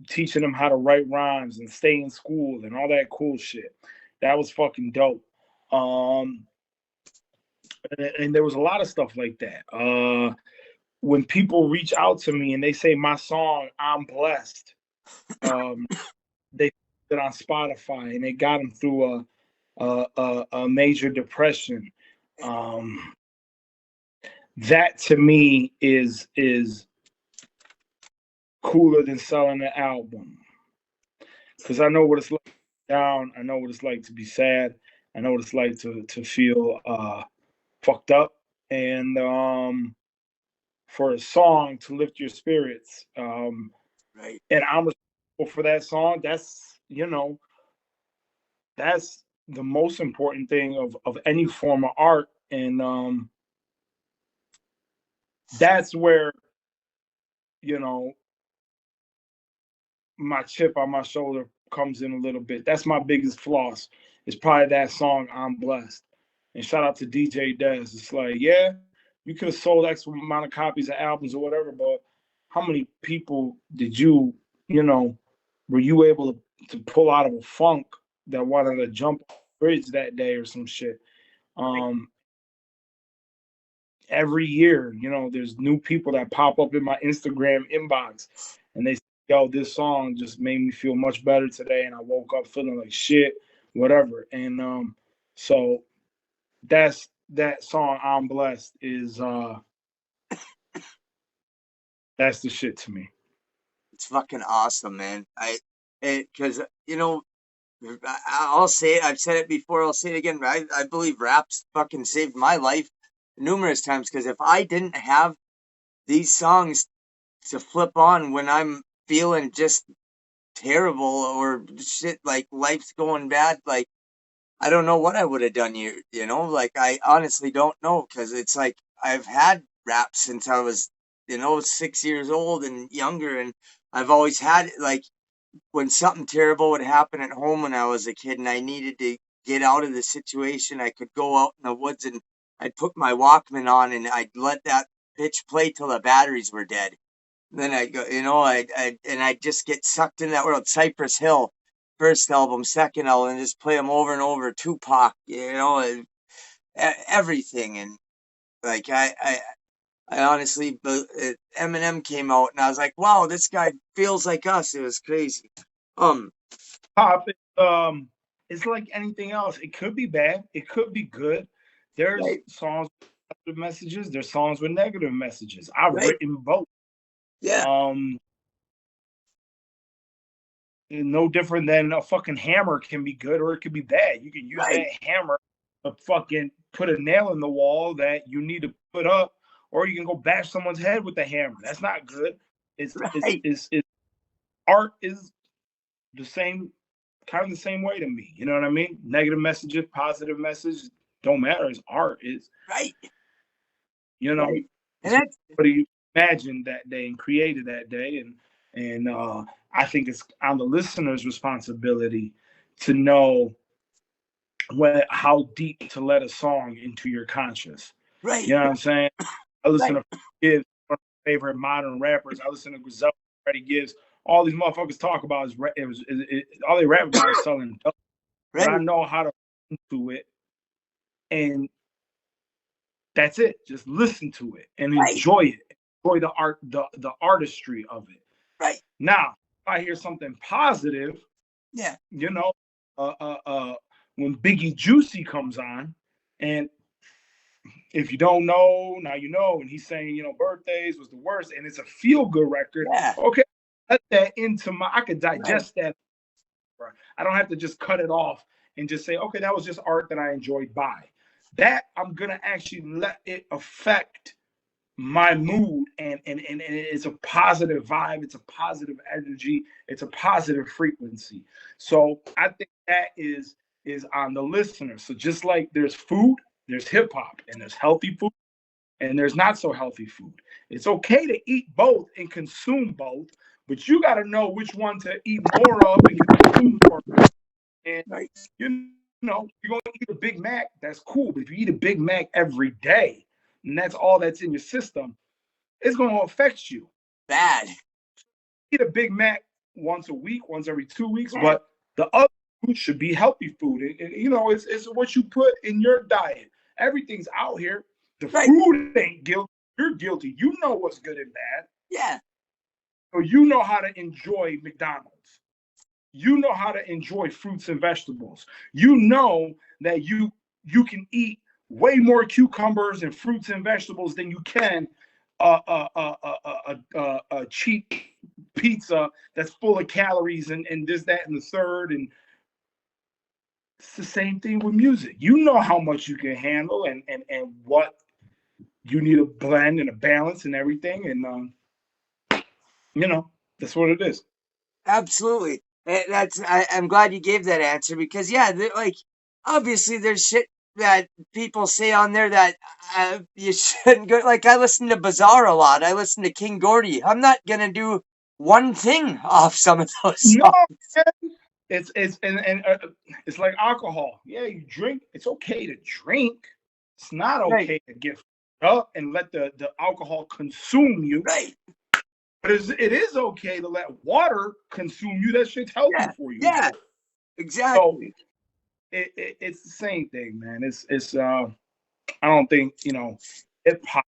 teaching them how to write rhymes and stay in school and all that cool shit. That was fucking dope. And there was a lot of stuff like that. When people reach out to me and they say my song, I'm blessed, they put it on Spotify and they got them through a major depression. that to me is cooler than selling an album. Because I know what it's like to be down. I know what it's like to be sad. I know what it's like to feel fucked up. And for a song to lift your spirits, Right. and I'm responsible for that song. That's that's the most important thing of any form of art, and that's where you know my chip on my shoulder comes in a little bit. That's my biggest floss. It's probably that song "I'm Blessed." And shout out to DJ Dez. It's like, yeah, you could have sold X amount of copies of albums or whatever, but how many people did you, were you able to pull out of a funk that wanted to jump off the bridge that day or some shit? Um, every year, there's new people that pop up in my Instagram inbox and they say, yo, this song just made me feel much better today. And I woke up feeling like shit, whatever. And so that song, I'm Blessed, is that's the shit to me. It's fucking awesome, man. Because I'll say it. I've said it before. I'll say it again. I believe rap's fucking saved my life numerous times. Because if I didn't have these songs to flip on when I'm feeling just terrible or shit, like life's going bad, like I don't know what I would have done. Like I honestly don't know. Because it's like I've had rap since I was 6 years old and younger, and I've always had like when something terrible would happen at home when I was a kid and I needed to get out of the situation, I could go out in the woods and I'd put my Walkman on and I'd let that bitch play till the batteries were dead. Then I'd go, I'd just get sucked in that world. Cypress Hill, first album, second album, and just play them over and over. Tupac, and everything. And like, I honestly, Eminem came out and I was like, wow, this guy feels like us. It was crazy. Pop, it's like anything else. It could be bad. It could be good. There's Right, songs with positive messages. There's songs with negative messages. I've right, written both. yeah, Um, no different than a fucking hammer can be good or it could be bad. You can use right, that hammer to fucking put a nail in the wall that you need to put up, or you can go bash someone's head with the hammer. That's not good. It's it's right, it's, it's art is the same kind of the same way to me. You know what I mean? Negative messages, positive messages, don't matter. It's art. It's right, you know, right. And it's that's what you imagined that day and created that day. And I think it's on the listener's responsibility to know how deep to let a song into your conscious. right, You know what I'm saying? I listen right, to Gibbs, one of my favorite modern rappers. I listen to Griselda, Freddie Gibbs. All these motherfuckers talk about all they rap about is selling dope. But right, I know how to listen to it, and that's it. Just listen to it and right, enjoy it. Enjoy the art, the artistry of it. right. Now, if I hear something positive, Yeah, you know, uh, uh, uh, when Biggie Juicy comes on, and if you don't know, now you know, and he's saying, birthdays was the worst, and it's a feel good record. yeah, Okay, let that I could right, digest that. I don't have to just cut it off and just say, okay, that was just art that I enjoyed. Bye. That I'm gonna actually let it affect my mood, and it's a positive vibe, it's a positive energy, it's a positive frequency. So I think that is on the listener. So just like there's food, there's hip hop, and there's healthy food, and there's not so healthy food. It's okay to eat both and consume both, but you got to know which one to eat more of and consume more. And right. you're going to eat a Big Mac, that's cool. But if you eat a Big Mac every day, and that's all that's in your system, it's going to affect you. Bad. Eat a Big Mac once a week, once every 2 weeks, Yeah, but the other food should be healthy food. It's what you put in your diet. Everything's out here. The right. food ain't guilty. You're guilty. You know what's good and bad. Yeah, So you know how to enjoy McDonald's. You know how to enjoy fruits and vegetables. You know that you can eat way more cucumbers and fruits and vegetables than you can a cheap pizza that's full of calories and this, that, and the third. And it's the same thing with music. You know how much you can handle and what you need a blend and a balance and everything. And, that's what it is. Absolutely. I'm glad you gave that answer because yeah, like obviously there's shit that people say on there that you shouldn't go. Like I listen to Bazaar a lot. I listen to King Gordy. I'm not gonna do one thing off some of those No, songs. and it's like alcohol. Yeah, you drink. It's okay to drink. It's not Right, okay to get up and let the alcohol consume you. right. But it is okay to let water consume you. That shit's healthy Yeah, for you. yeah, So exactly. it's the same thing, man. It's I don't think hip hop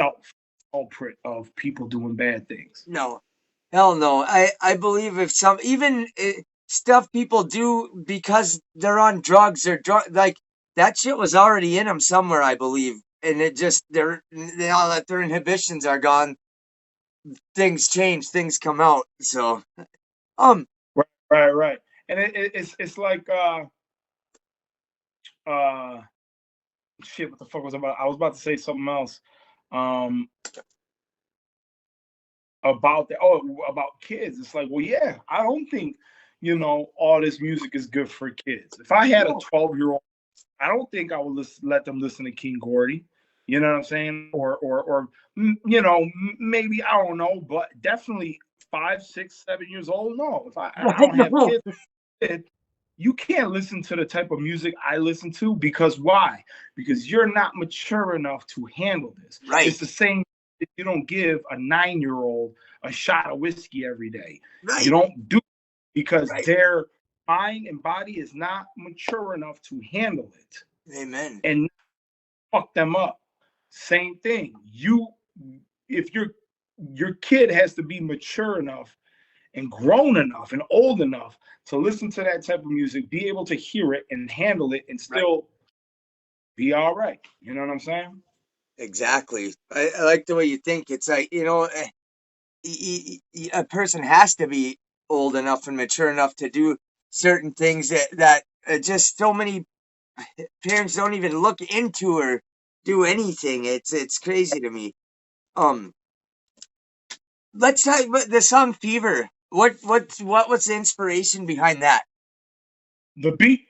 self culprit of people doing bad things. No, hell no. I believe if some even stuff people do because they're on drugs or like that shit was already in them somewhere, I believe, and it just now that their inhibitions are gone, things change, things come out. So, um, Right, right, right. And it's like uh shit. What the fuck was I about? I was about to say something else. Um, about that. Oh, about kids. It's like, well, yeah, I don't think all this music is good for kids. If I had a no, 12-year-old, I don't think I would let them listen to King Gordy. You know what I'm saying? Or maybe I don't know, but definitely 5, 6, 7 years old. No, if I right, don't have no, kids, you can't listen to the type of music I listen to because why? Because you're not mature enough to handle this. right, It's the same if you don't give a 9-year-old a shot of whiskey every day. You right, don't do it because right. their mind and body is not mature enough to handle it Amen. and fuck them up. Same thing. If your kid has to be mature enough and grown enough and old enough to listen to that type of music, be able to hear it and handle it and Right. still be all right. You know what I'm saying? Exactly. I like the way you think. It's like, a person has to be old enough and mature enough to do certain things that just so many parents don't even look into or do anything. It's crazy to me. Um, let's talk about the song "Fever." What was the inspiration behind that? The beat,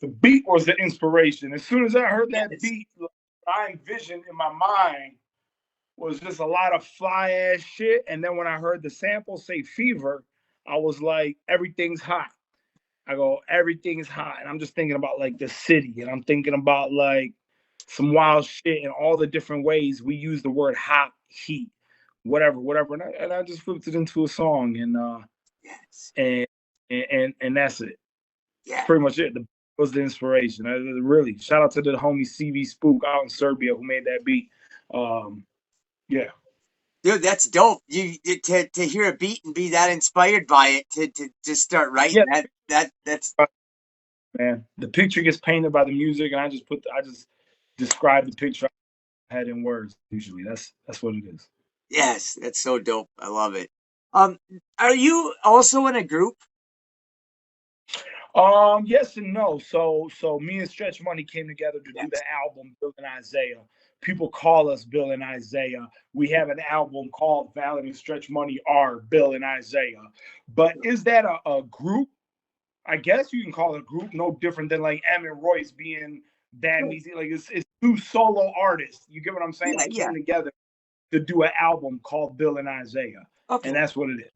the beat was the inspiration. As soon as I heard that Yes. beat, what I envisioned in my mind was just a lot of fly ass shit. And then when I heard the sample say fever, I was like, everything's hot. I go, everything's hot. And I'm just thinking about like the city. And I'm thinking about like some wild shit and all the different ways we use the word hot, heat, whatever, whatever. And I just flipped it into a song Yes. and and that's it. It's Yeah. pretty much it. The was the inspiration. Really, shout out to the homie CV Spook out in Serbia who made that beat. Um, yeah, Dude, that's dope. To hear a beat and be that inspired by it to just start writing yeah, that's man. The picture gets painted by the music, and I just describe the picture I had in words. Usually, that's what it is. yes, that's so dope. I love it. Um, are you also in a group? Yes and no. So me and Stretch Money came together to do the Yes. album Bill and Isaiah. People call us Bill and Isaiah. We have an album called Valid and Stretch Money are Bill and Isaiah. But is that a group? I guess you can call it a group, no different than like Em and Royce being Bad Meets. Like it's two solo artists. You get what I'm saying? Yeah, That yeah. came together to do an album called Bill and Isaiah, Okay. and that's what it is.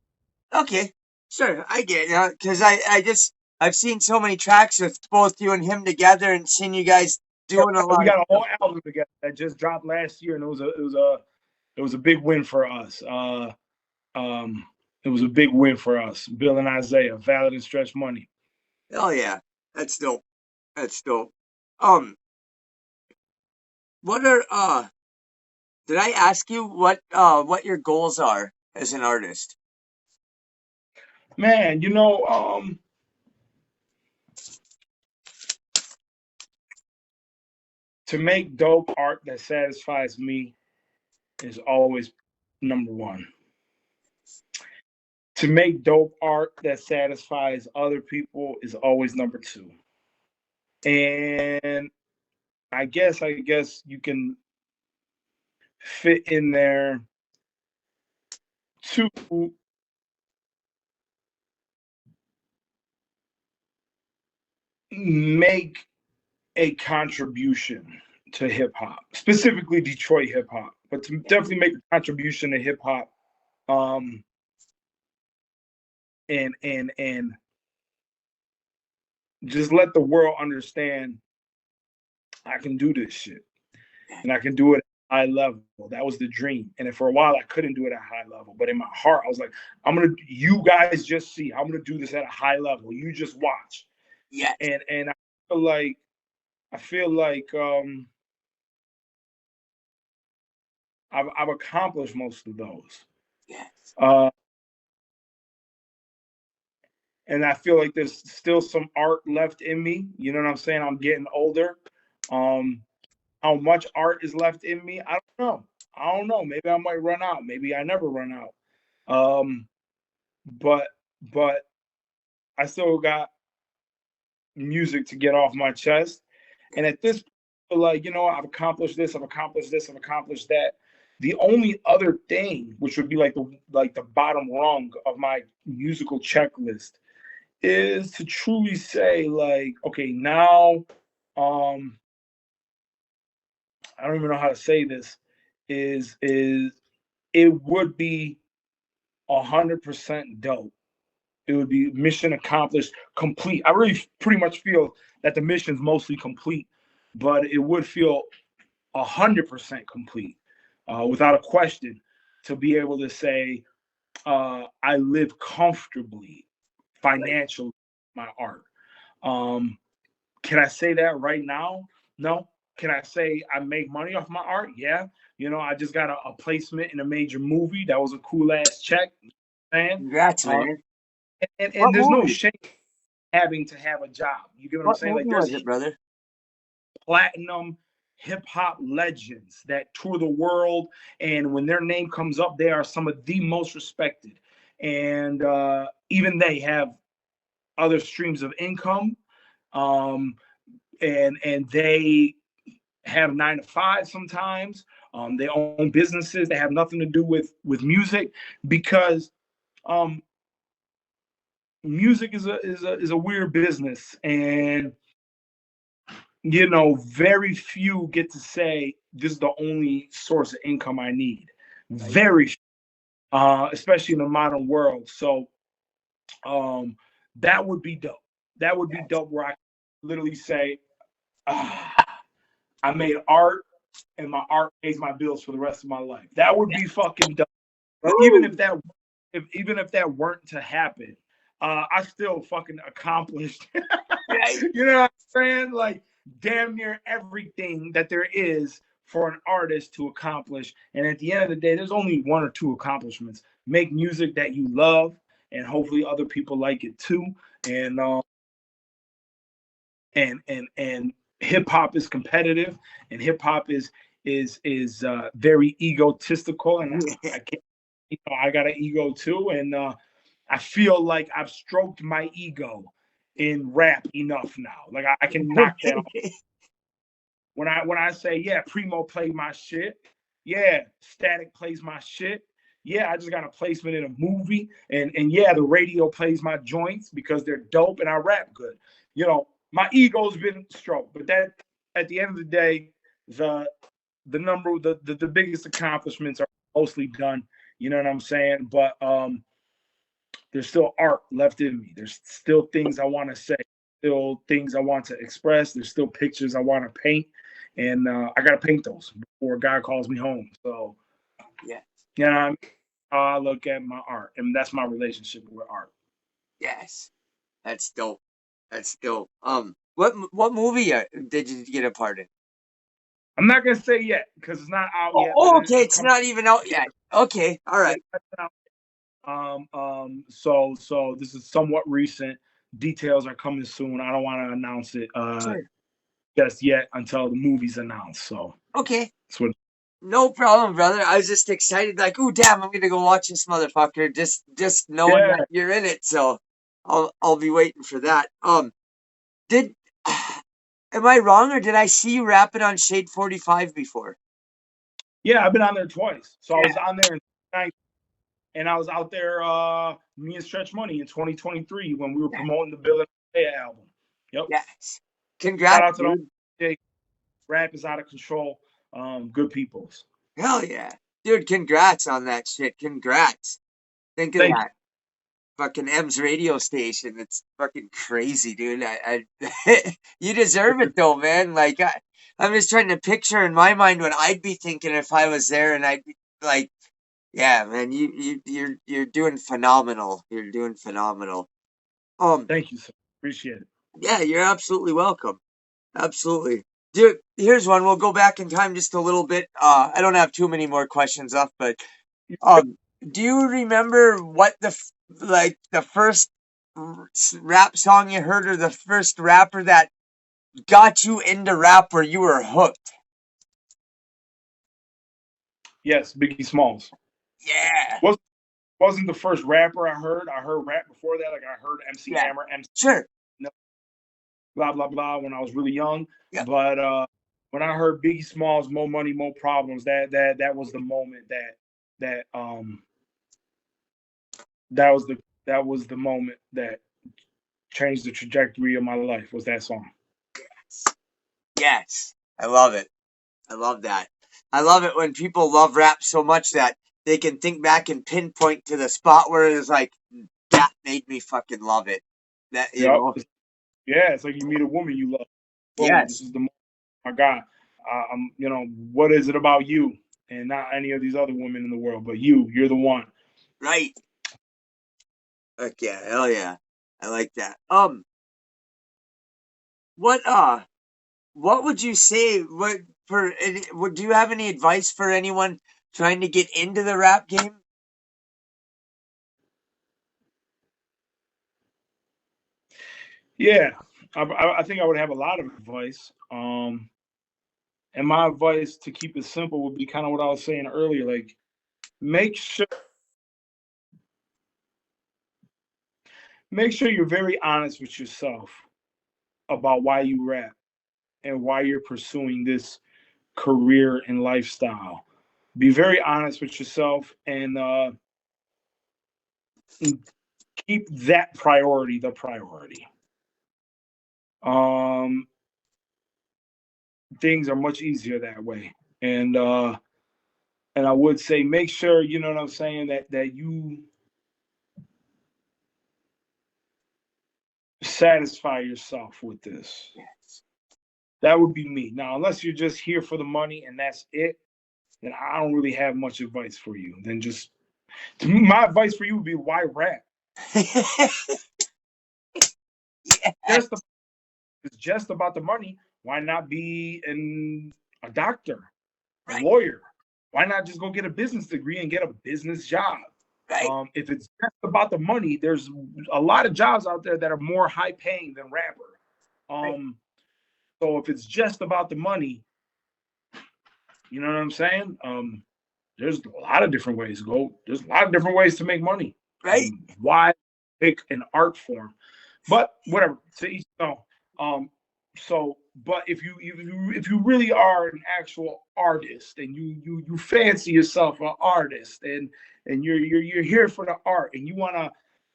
Okay. Sure, I get it. Because I've seen so many tracks with both you and him together and seen you guys doing a We lot of got a stuff. whole album together that just dropped last year, and it was a big win for us. Um, it was a big win for us. Bill and Isaiah, Valid and Stretch Money. Oh yeah. That's dope. That's dope. Um, what are did I ask you what your goals are as an artist? Man, To make dope art that satisfies me is always number one. To make dope art that satisfies other people is always number two. And I guess you can fit in there to make a contribution to hip hop, specifically Detroit hip hop, but to definitely make a contribution to hip hop, um, and just let the world understand I can do this shit, and I can do it at a high level. That was the dream, and for a while I couldn't do it at a high level, but in my heart I was like, you guys just see, I'm gonna do this at a high level. You just watch. Yeah. And I feel like I've accomplished most of those. Yes. And I feel like there's still some art left in me. You know what I'm saying? I'm getting older. How much art is left in me? I don't know. Maybe I might run out. Maybe I never run out. But I still got music to get off my chest. And at this point, like, I've accomplished this, I've accomplished this, I've accomplished that. The only other thing, which would be like the bottom rung of my musical checklist, is to truly say, like, okay, now, I don't even know how to say this, is it would be 100% dope. It would be mission accomplished, complete. I really pretty much feel that the mission's mostly complete, but it would feel 100% complete, without a question, to be able to say, I live comfortably financially my art. Can I say that right now? No. Can I say I make money off my art? Yeah. I just got a placement in a major movie. That was a cool ass check. Man. Congrats, man. And there's no shame having to have a job. You get what I'm saying? What movie was it, brother? Platinum hip hop legends that tour the world, and when their name comes up, they are some of the most respected. And even they have other streams of income, and they have 9 to 5 sometimes. They own businesses that have nothing to do with music, because music is a weird business, and very few get to say this is the only source of income I need. Very few, especially in the modern world. So that would be dope. That would be dope, where I literally say, I made art, and my art pays my bills for the rest of my life. That would be fucking dope. But even if that weren't to happen, I still fucking accomplished. You know what I'm saying? Like, damn near everything that there is for an artist to accomplish. And at the end of the day, there's only one or two accomplishments: make music that you love, and hopefully other people like it too. And hip hop is competitive, and hip hop is very egotistical, and I got an ego too, and I feel like I've stroked my ego in rap enough now. Like, I can knock that off. When I say, yeah, Primo played my shit, yeah, Static plays my shit, yeah, I just got a placement in a movie, and yeah, the radio plays my joints because they're dope and I rap good. My ego's been stroked, but that, at the end of the day, the biggest accomplishments are mostly done. You know what I'm saying? But there's still art left in me. There's still things I want to say, still things I want to express. There's still pictures I want to paint, and I got to paint those before God calls me home. So, yeah, how I look at my art, and that's my relationship with art. Yes, that's dope. That's dope. What movie did you get a part in? I'm not gonna say yet because it's not out yet. Okay, it's not even out yet. Okay, all right. So this is somewhat recent. Details are coming soon. I don't want to announce it. Sure. just yet until the movie's announced. So Okay. that's what. No problem, brother. I was just excited, like, oh damn, I'm gonna go watch this motherfucker. Just knowing Yeah, that you're in it. So I'll be waiting for that. Did am I wrong or did I see you rapping on Shade 45 before? yeah, I've been on there twice. So I Yeah. was on there and I was out there, me and Stretch Money in 2023 when we were promoting the Bill and Isaiah album. Yep. Yes. Shout Congrats, out to dude. the rap is out of control. Good peoples. Hell yeah. Dude, congrats on that shit. Congrats. Think of Thank you. that. Fucking M's radio station. It's fucking crazy, dude. I you deserve it though, man. Like I'm just trying to picture in my mind what I'd be thinking if I was there, and I'd be like, yeah, man, you're doing phenomenal. You're doing phenomenal. Thank you, sir. Appreciate it. Yeah, you're absolutely welcome. Absolutely. Dude, here's one. We'll go back in time just a little bit. I don't have too many more questions left, but do you remember what the first rap song you heard or the first rapper that got you into rap where you were hooked? Yes, Biggie Smalls. Yeah. Wasn't the first rapper I heard. I heard rap before that. Like I heard MC Yeah. Hammer, MC Sure. blah blah blah when I was really young. Yeah. But when I heard Biggie Smalls, More Money, More Problems, that was the moment that that was the moment that changed the trajectory of my life. Was that song? Yes. I love it. I love that. I love it when people love rap so much that they can think back and pinpoint to the spot where it's like, that made me fucking love it. That, you Yep. know? Yeah, it's like you meet a woman you love. Boom, Yes. This is the moment. My God, what is it about you and not any of these other women in the world, but you? You're the one. Right. Heck yeah. Hell yeah. I like that. What would you say? Do you have any advice for anyone trying to get into the rap game? Yeah, I think I would have a lot of advice. And my advice to keep it simple would be kind of what I was saying earlier. Like, make sure you're very honest with yourself about why you rap and why you're pursuing this career and lifestyle. Be very honest with yourself and keep that priority the priority. Things are much easier that way. And I would say make sure, you know what I'm saying, that you satisfy yourself with this. Yes. That would be me. Now, unless you're just here for the money and that's it, then I don't really have much advice for you. Then just my advice for you would be why rap? Yes. It's just about the money. Why not be a doctor, a Right. lawyer? Why not just go get a business degree and get a business job? Right. If it's just about the money, there's a lot of jobs out there that are more high paying than rapper. Right. So if it's just about the money, you know what I'm saying? There's a lot of different ways to go. There's a lot of different ways to make money. Right. Why pick an art form? But whatever, to each know. But if you really are an actual artist and you fancy yourself an artist and you're here for the art and you want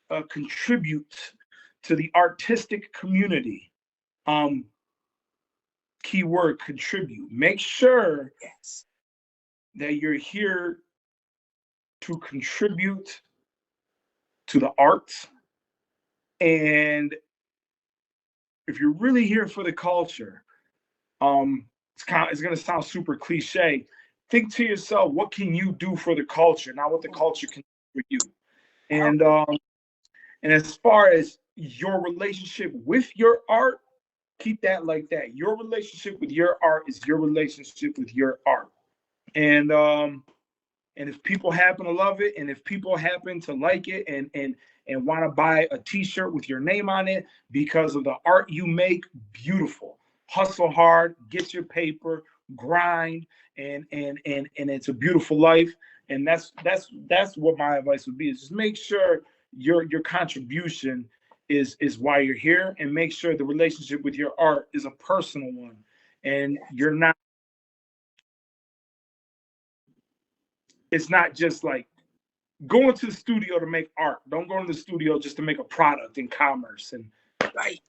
to contribute to the artistic community, keyword contribute. Make sure Yes. that you're here to contribute to the arts, and if you're really here for the culture, it's going to sound super cliche. Think to yourself, what can you do for the culture, not what the culture can do for you. And as far as your relationship with your art, keep that like that. Your relationship with your art is your relationship with your art. And if people happen to love it, and if people happen to like it, and want to buy a T-shirt with your name on it because of the art you make, beautiful. hustle hard, get your paper, grind, and it's a beautiful life. And that's what my advice would be, is just make sure your contribution is why you're here, and make sure the relationship with your art is a personal one, and you're not, it's not just like going to the studio to make art. Don't go to the studio just to make a product in commerce. Right.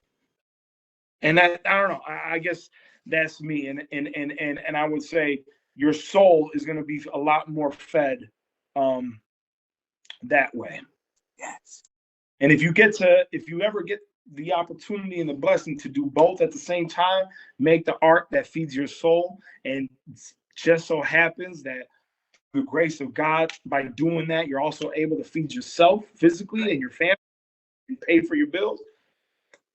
And that, I don't know. I guess that's me. And I would say your soul is going to be a lot more fed um, that way. Yes. And if you ever get the opportunity and the blessing to do both at the same time, make the art that feeds your soul. And just so happens that the grace of God, by doing that, you're also able to feed yourself physically and your family and pay for your bills.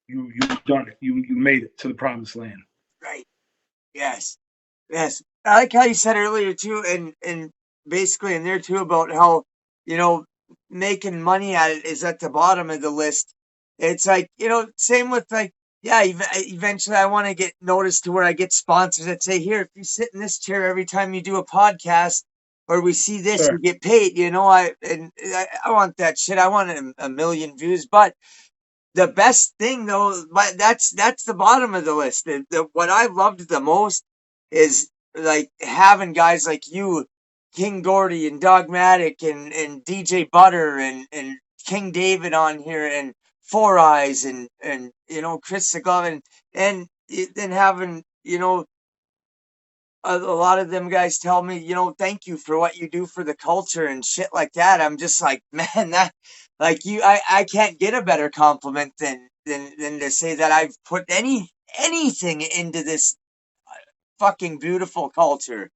You've done it. You made it to the promised land. Right. Yes. Yes. I like how you said earlier too, and basically in there too, about how, you know, making money at it is at the bottom of the list. It's like, you know, same with like, yeah, eventually I want to get noticed to where I get sponsors that say, here, if you sit in this chair every time you do a podcast, or we see this, Sure. you get paid. You know, I want that shit. I want a million views, but the best thing though, but that's the bottom of the list. What I loved the most is like having guys like you, King Gordy and Dogmatic and DJ Butter and King David on here, and Four Eyes and you know, Chris Segovin, and then having, you know, a lot of them guys tell me, you know, thank you for what you do for the culture and shit like that. I'm just like, man, that, like, I can't get a better compliment than to say that I've put anything into this fucking beautiful culture.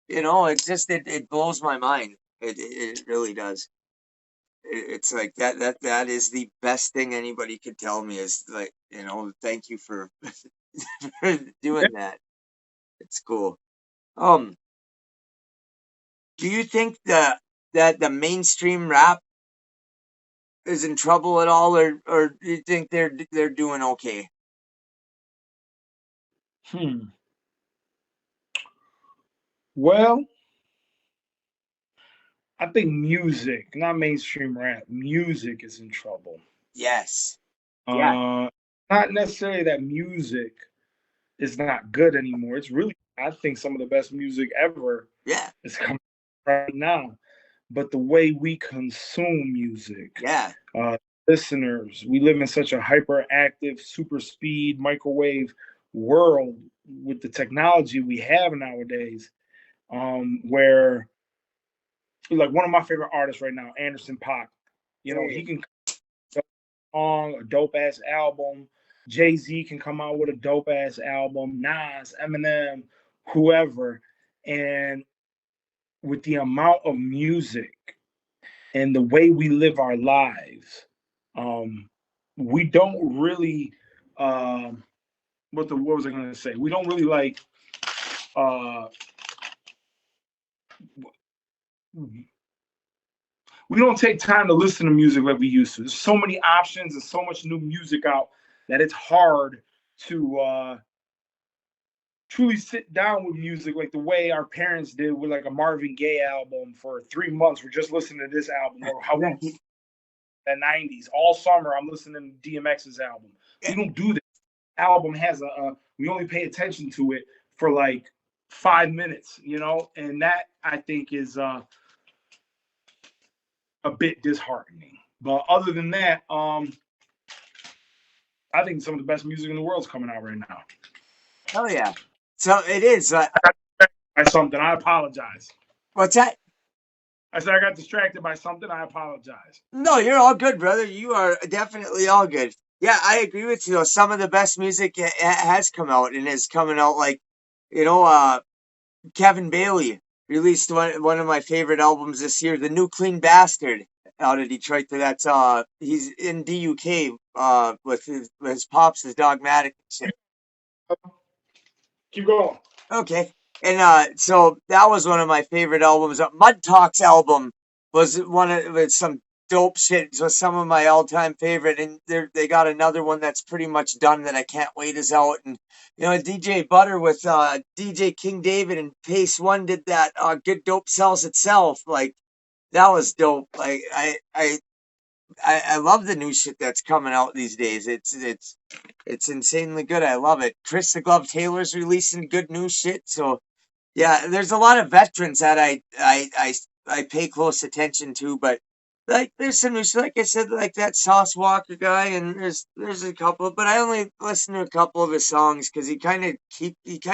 You know, it's just, it blows my mind. It really does. It's like that is the best thing anybody could tell me, is like, you know, thank you for, for doing that. It's cool. Um, do you think that the mainstream rap is in trouble at all, or do you think they're doing okay? Hmm. Well, I think music, not mainstream rap, music is in trouble. Yes. Yeah. Uh, Not necessarily that music is not good anymore. It's really, I think some of the best music ever Yeah. is coming right now. But the way we consume music, Yeah. uh, listeners, we live in such a hyperactive, super speed, microwave world with the technology we have nowadays, where, like, one of my favorite artists right now, Anderson .Paak, you know, he Hey. can song, a dope ass album. Jay Z can come out with a dope ass album. Nas, Eminem, whoever, and with the amount of music and the way we live our lives, um, we don't really. What was I going to say? We don't really like. Uh, we don't take time to listen to music like we used to. There's so many options and so much new music out that it's hard to truly sit down with music like the way our parents did with like a Marvin Gaye album for 3 months. We're just listening to this album, or how we, Right. the '90s, all summer I'm listening to DMX's album. Yeah. We don't do that. Album has we only pay attention to it for like 5 minutes, you know, and that I think is a bit disheartening. But other than that, I think some of the best music in the world is coming out right now. Hell yeah. So it is. By something, I apologize. What's that? I said I got distracted by something. I apologize. No, you're all good, brother. You are definitely all good. Yeah, I agree with you. Though. Some of the best music has come out and is coming out, like, you know, Kevin Bailey released one of my favorite albums this year, The New Clean Bastard, out of Detroit. That's he's in DUK with his pops, his Dogmatic shit. Keep going. Okay. And so that was one of my favorite albums. Mud Talks album was one of with some dope shit. So some of my all-time favorite, and they got another one that's pretty much done that I can't wait is out. And DJ Butter with DJ King David and Pace One did that. Good Dope Sells Itself. Like that was dope. Like I love the new shit that's coming out these days. It's insanely good. I love it. Chris the Glove Taylor's releasing good new shit. So yeah, there's a lot of veterans that I pay close attention to, but like there's some new shit, like I said, like that Sauce Walker guy, and there's a couple, but I only listen to a couple of his songs because he kind of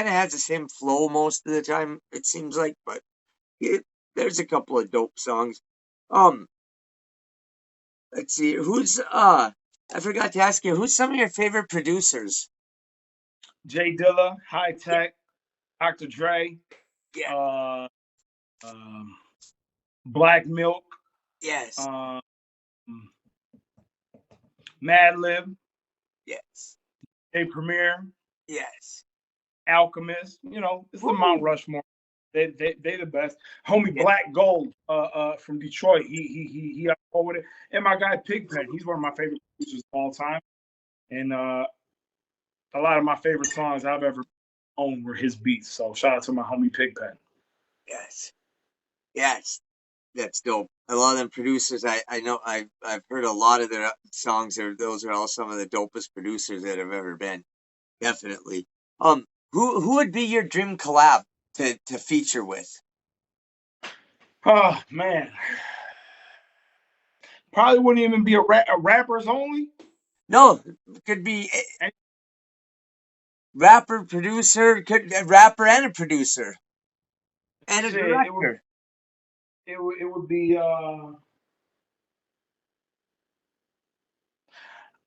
has the same flow most of the time, it seems like, but there's a couple of dope songs. Um, let's see, I forgot to ask you, who's some of your favorite producers? Jay Dilla, High Tech, Dr. Dre, Yeah, uh, um, Black Milk, yes, um, Madlib, yes, A Premier, yes. Alchemist. It's the Mount Woo! Rushmore. They the best. Homie Yeah, Black Gold, from Detroit. He up with it. And my guy Pigpen. He's one of my favorite producers of all time. And a lot of my favorite songs I've ever owned were his beats. So shout out to my homie Pigpen. yes, yes. That's dope. A lot of them producers, I know I've heard a lot of their songs. Those are all some of the dopest producers that have ever been. Definitely. Who would be your dream collab to feature with? Oh man, probably wouldn't even be a rappers only. No, could be And rapper, producer, could a rapper and a producer and a shit, director. it would be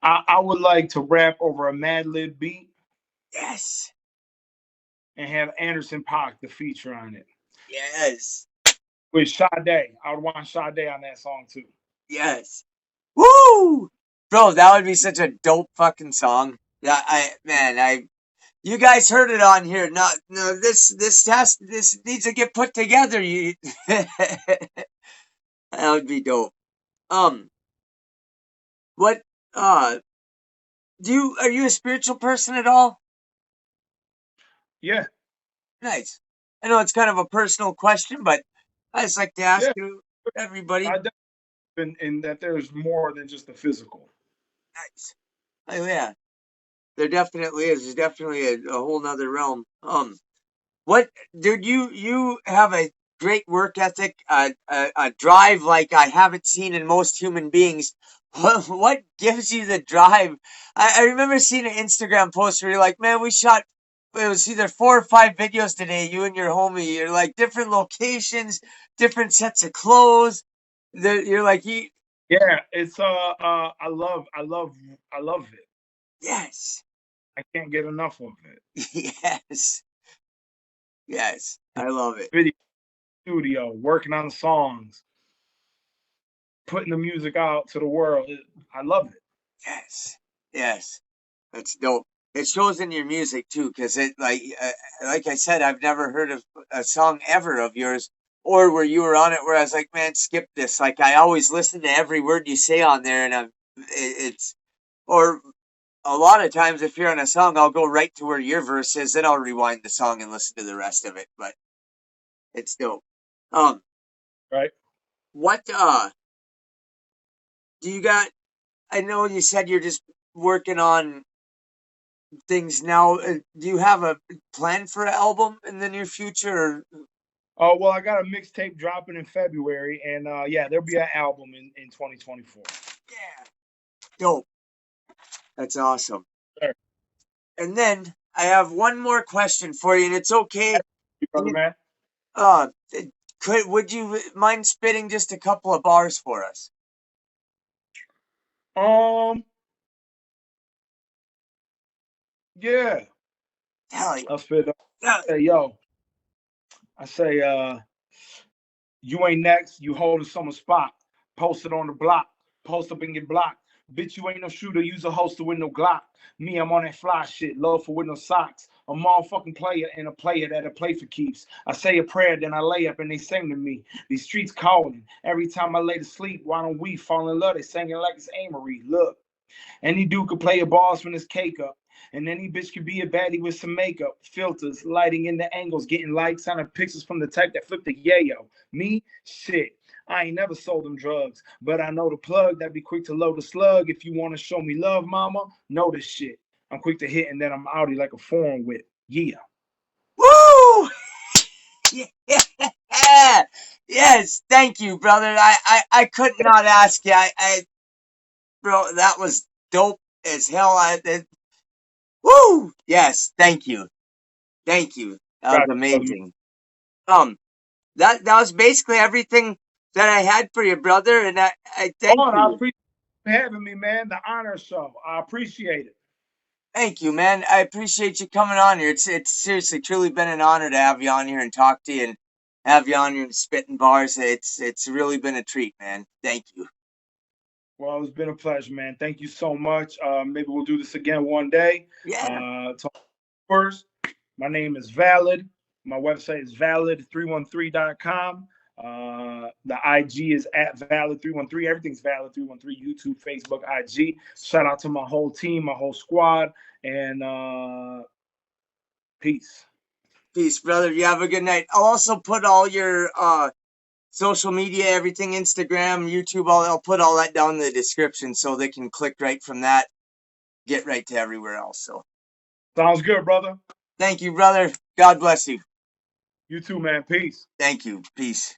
I would like to rap over a Madlib beat Yes, and have Anderson .Paak the feature on it yes, with Sade. I would want Sade on that song too. yes. Woo, bro, that would be such a dope fucking song. Yeah, you guys heard it on here. Not no, this needs to get put together. You that would be dope. Um, what uh are you a spiritual person at all? Yeah, Nice. I know it's kind of a personal question, but I just like to ask yeah. you everybody. I definitely in that there's more than just the physical. Nice. Oh yeah. There definitely is. There's definitely a whole nother realm. What, dude? You have a great work ethic, a drive like I haven't seen in most human beings. What gives you the drive? I remember seeing an Instagram post where you're like, man, we shot. It was either 4 or 5 videos today. You and your homie. You're like different locations, different sets of clothes. You're like, Yeah, it's I love it. yes, I can't get enough of it. yes, yes. I love it. Video studio, working on the songs, putting the music out to the world. I love it. Yes, yes. That's dope. It shows in your music too, because like I said, I've never heard of a song ever of yours, or where you were on it, where I was like, man, skip this. Like I always listen to every word you say on there, and it's or a lot of times if you're on a song, I'll go right to where your verse is, then I'll rewind the song and listen to the rest of it. But it's dope. Um, Right? what do you got? I know you said you're just working on things now. Do you have a plan for an album in the near future? Oh well, I got a mixtape dropping in February, and yeah, there'll be an album in 2024. Yeah, dope. That's awesome. Sure. And then I have one more question for you, and it's okay. You brother man. Uh, would you mind spitting just a couple of bars for us? Um, yeah, Hell yeah. I'll spit up. Hell Hey yo, I say you ain't next, you holding someone's spot. Posted on the block, post up in your block. Bitch, you ain't no shooter, use a holster with no Glock. Me, I'm on that fly shit, low for with no socks. a motherfucking player and a player that'll play for keeps. I say a prayer, then I lay up and they sing to me. These streets calling. Every time I lay to sleep, why don't we fall in love? They singing like it's Amory. Look, any dude could play a boss when his cake up. And any bitch could be a baddie with some makeup, filters, lighting in the angles, getting likes, signing pictures from the type that flip the yayo. Me? Shit. I ain't never sold them drugs, but I know the plug that be quick to load the slug. If you want to show me love, mama, know this shit. I'm quick to hit and then I'm outie like a foreign whip. Yeah. Woo! Yeah. Yes, thank you, brother. I could not ask you. Bro, that was dope as hell. Woo! Yes, thank you. Thank you. That was Got you. amazing. That was basically everything that I had for you, brother, and I thank I you. appreciate you having me, man. The honor show. I appreciate it. Thank you, man. I appreciate you coming on here. It's seriously truly been an honor to have you on here and talk to you and have you on here and spitting bars. It's really been a treat, man. Thank you. Well, it's been a pleasure, man. Thank you so much. Maybe we'll do this again one day. Yeah. First, my name is Valid. My website is valid313.com. The IG is at valid313. Everything's valid313. YouTube, Facebook, IG. Shout out to my whole team, my whole squad, and peace. Peace, brother. You have a good night. I'll also put all your social media, everything, Instagram, YouTube, I'll put all that down in the description so they can click right from that, get right to everywhere else. So Sounds good, brother. thank you, brother. God bless you. You too, man. Peace. Thank you. Peace.